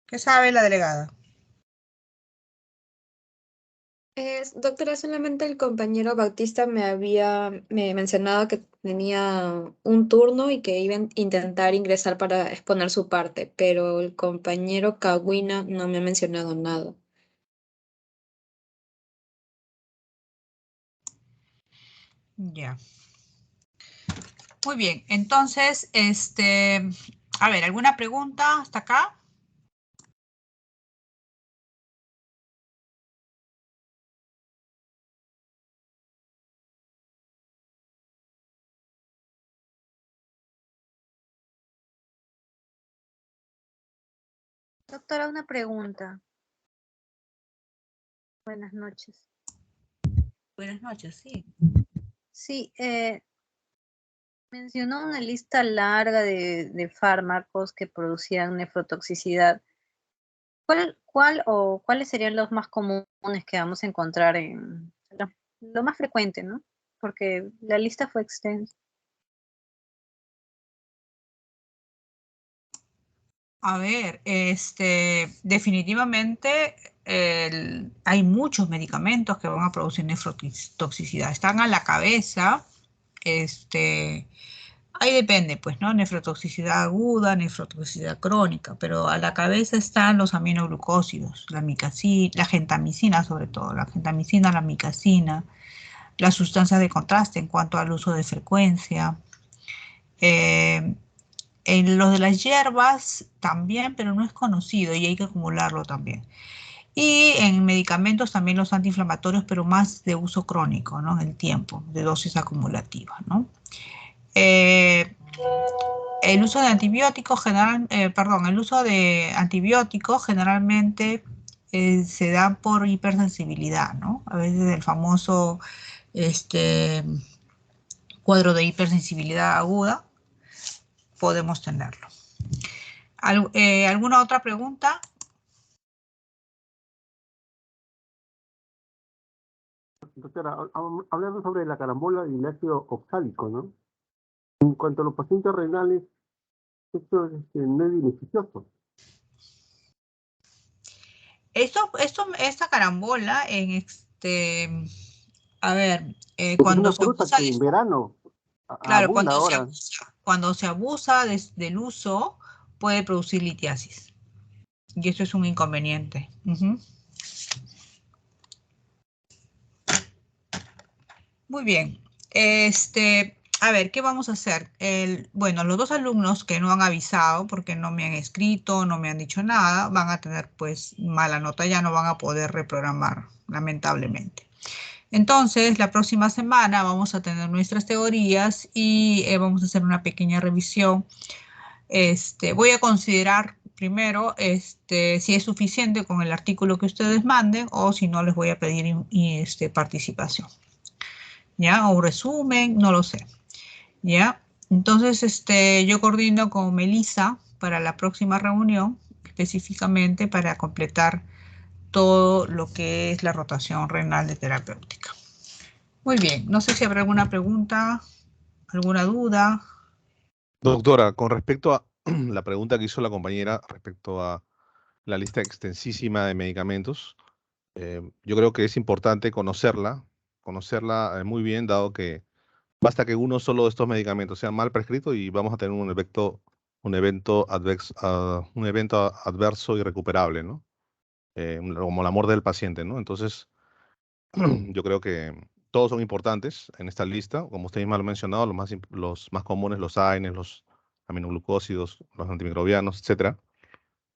A: ¿Qué sabe la delegada?
E: Doctora, solamente el compañero Bautista me había mencionado que tenía un turno y que iba a intentar ingresar para exponer su parte, pero el compañero Kawina no me ha mencionado nada.
A: Ya. Muy bien, entonces, a ver, ¿alguna pregunta hasta acá?
F: Doctora, una pregunta. Buenas noches.
A: Buenas noches, sí.
F: Sí, mencionó una lista larga de fármacos que producían nefrotoxicidad. ¿Cuáles serían los más comunes que vamos a encontrar en lo más frecuente, ¿no? Porque la lista fue extensa.
A: A ver, definitivamente hay muchos medicamentos que van a producir nefrotoxicidad. Están a la cabeza, ahí depende, pues, ¿no? Nefrotoxicidad aguda, nefrotoxicidad crónica, pero a la cabeza están los aminoglucósidos, la micacina, la gentamicina sobre todo, la gentamicina, la micacina, las sustancias de contraste en cuanto al uso de frecuencia. En los de las hierbas también, pero no es conocido y hay que acumularlo también. Y en medicamentos también los antiinflamatorios, pero más de uso crónico, ¿no? En el tiempo, de dosis acumulativas, ¿no? El uso de antibióticos generalmente se da por hipersensibilidad, ¿no? A veces el famoso cuadro de hipersensibilidad aguda podemos tenerlo. ¿Alguna otra pregunta?
G: Doctora, hablando sobre la carambola y el ácido oxálico, ¿no? En cuanto a los pacientes renales, esto no es beneficioso.
A: Esta carambola a ver,
G: Porque es
A: cuando
G: una
A: se
G: fruta
A: abusa,
G: que en verano
A: claro,
G: abunda ahora.
A: cuando se abusa del uso, puede producir litiasis. Y eso es un inconveniente. Ujú. Muy bien. A ver, ¿qué vamos a hacer? Bueno, los dos alumnos que no han avisado porque no me han escrito, no me han dicho nada, van a tener pues mala nota, ya no van a poder reprogramar, lamentablemente. Entonces, la próxima semana vamos a tener nuestras teorías y vamos a hacer una pequeña revisión. Voy a considerar primero si es suficiente con el artículo que ustedes manden o si no les voy a pedir participación. ¿Ya? O un resumen, no lo sé. ¿Ya? Entonces, yo coordino con Melissa para la próxima reunión, específicamente para completar todo lo que es la rotación renal de terapéutica. Muy bien, no sé si habrá alguna pregunta, alguna duda.
C: Doctora, con respecto a la pregunta que hizo la compañera respecto a la lista extensísima de medicamentos, yo creo que es importante conocerla muy bien, dado que basta que uno solo de estos medicamentos sea mal prescrito y vamos a tener un evento adverso irrecuperable, ¿no? Como la muerte del paciente, ¿no? Entonces, yo creo que todos son importantes en esta lista, como usted misma lo ha mencionado, los más comunes, los AINES, los aminoglucósidos, los antimicrobianos, etcétera.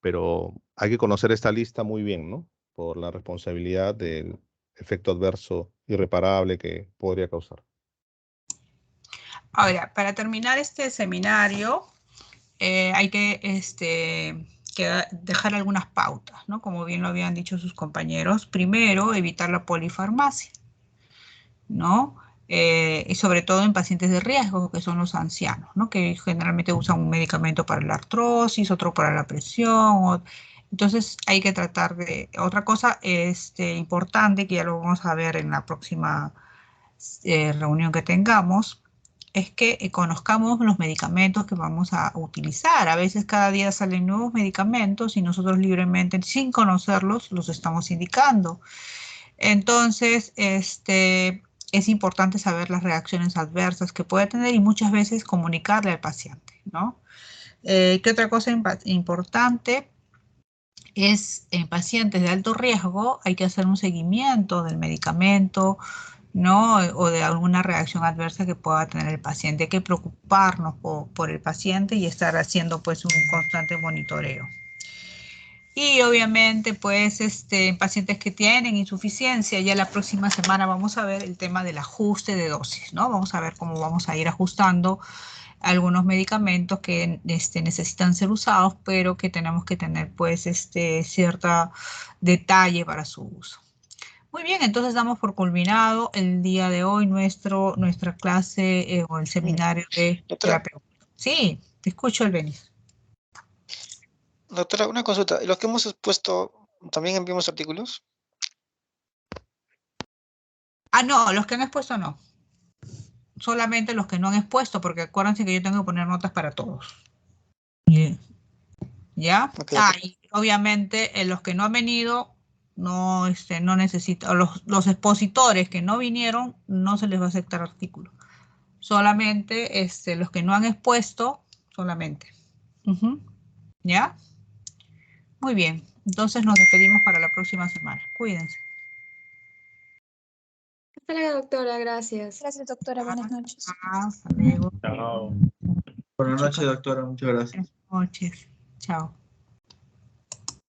C: Pero hay que conocer esta lista muy bien, ¿no? Por la responsabilidad del efecto adverso irreparable que podría causar.
A: Ahora, para terminar este seminario, hay que dejar algunas pautas, ¿no? Como bien lo habían dicho sus compañeros. Primero, evitar la polifarmacia, ¿no? y sobre todo en pacientes de riesgo, que son los ancianos, ¿no? Que generalmente usan un medicamento para la artrosis, otro para la presión. Entonces hay que tratar de... Otra cosa importante, que ya lo vamos a ver en la próxima reunión que tengamos, es que conozcamos los medicamentos que vamos a utilizar. A veces cada día salen nuevos medicamentos y nosotros libremente, sin conocerlos, los estamos indicando. Entonces, es importante saber las reacciones adversas que puede tener y muchas veces comunicarle al paciente, ¿no? ¿Qué otra cosa importante? Es en pacientes de alto riesgo hay que hacer un seguimiento del medicamento, ¿no? O de alguna reacción adversa que pueda tener el paciente. Hay que preocuparnos por el paciente y estar haciendo pues un constante monitoreo. Y obviamente pues en pacientes que tienen insuficiencia, ya la próxima semana vamos a ver el tema del ajuste de dosis, ¿no? Vamos a ver cómo vamos a ir ajustando algunos medicamentos que necesitan ser usados, pero que tenemos que tener pues cierto detalle para su uso. Muy bien, entonces damos por culminado el día de hoy nuestra clase o el seminario de
B: Doctora,
A: terapia. Sí, te escucho, Elvenis.
B: doctora, una consulta. ¿Los que hemos expuesto también enviamos artículos?
A: Ah, no, los que han expuesto no. Solamente los que no han expuesto, porque acuérdense que yo tengo que poner notas para todos. ¿Ya?
B: Okay, okay.
A: Y obviamente los que no han venido, no necesitan, los expositores que no vinieron, no se les va a aceptar artículo. Solamente los que no han expuesto, solamente. ¿Ya? Muy bien. Entonces nos despedimos para la próxima semana. Cuídense.
E: Hasta luego, doctora. Gracias.
H: Gracias, doctora. Buenas noches.
A: Hasta luego.
D: Buenas noches, doctora. Muchas gracias.
A: Buenas noches. Chao.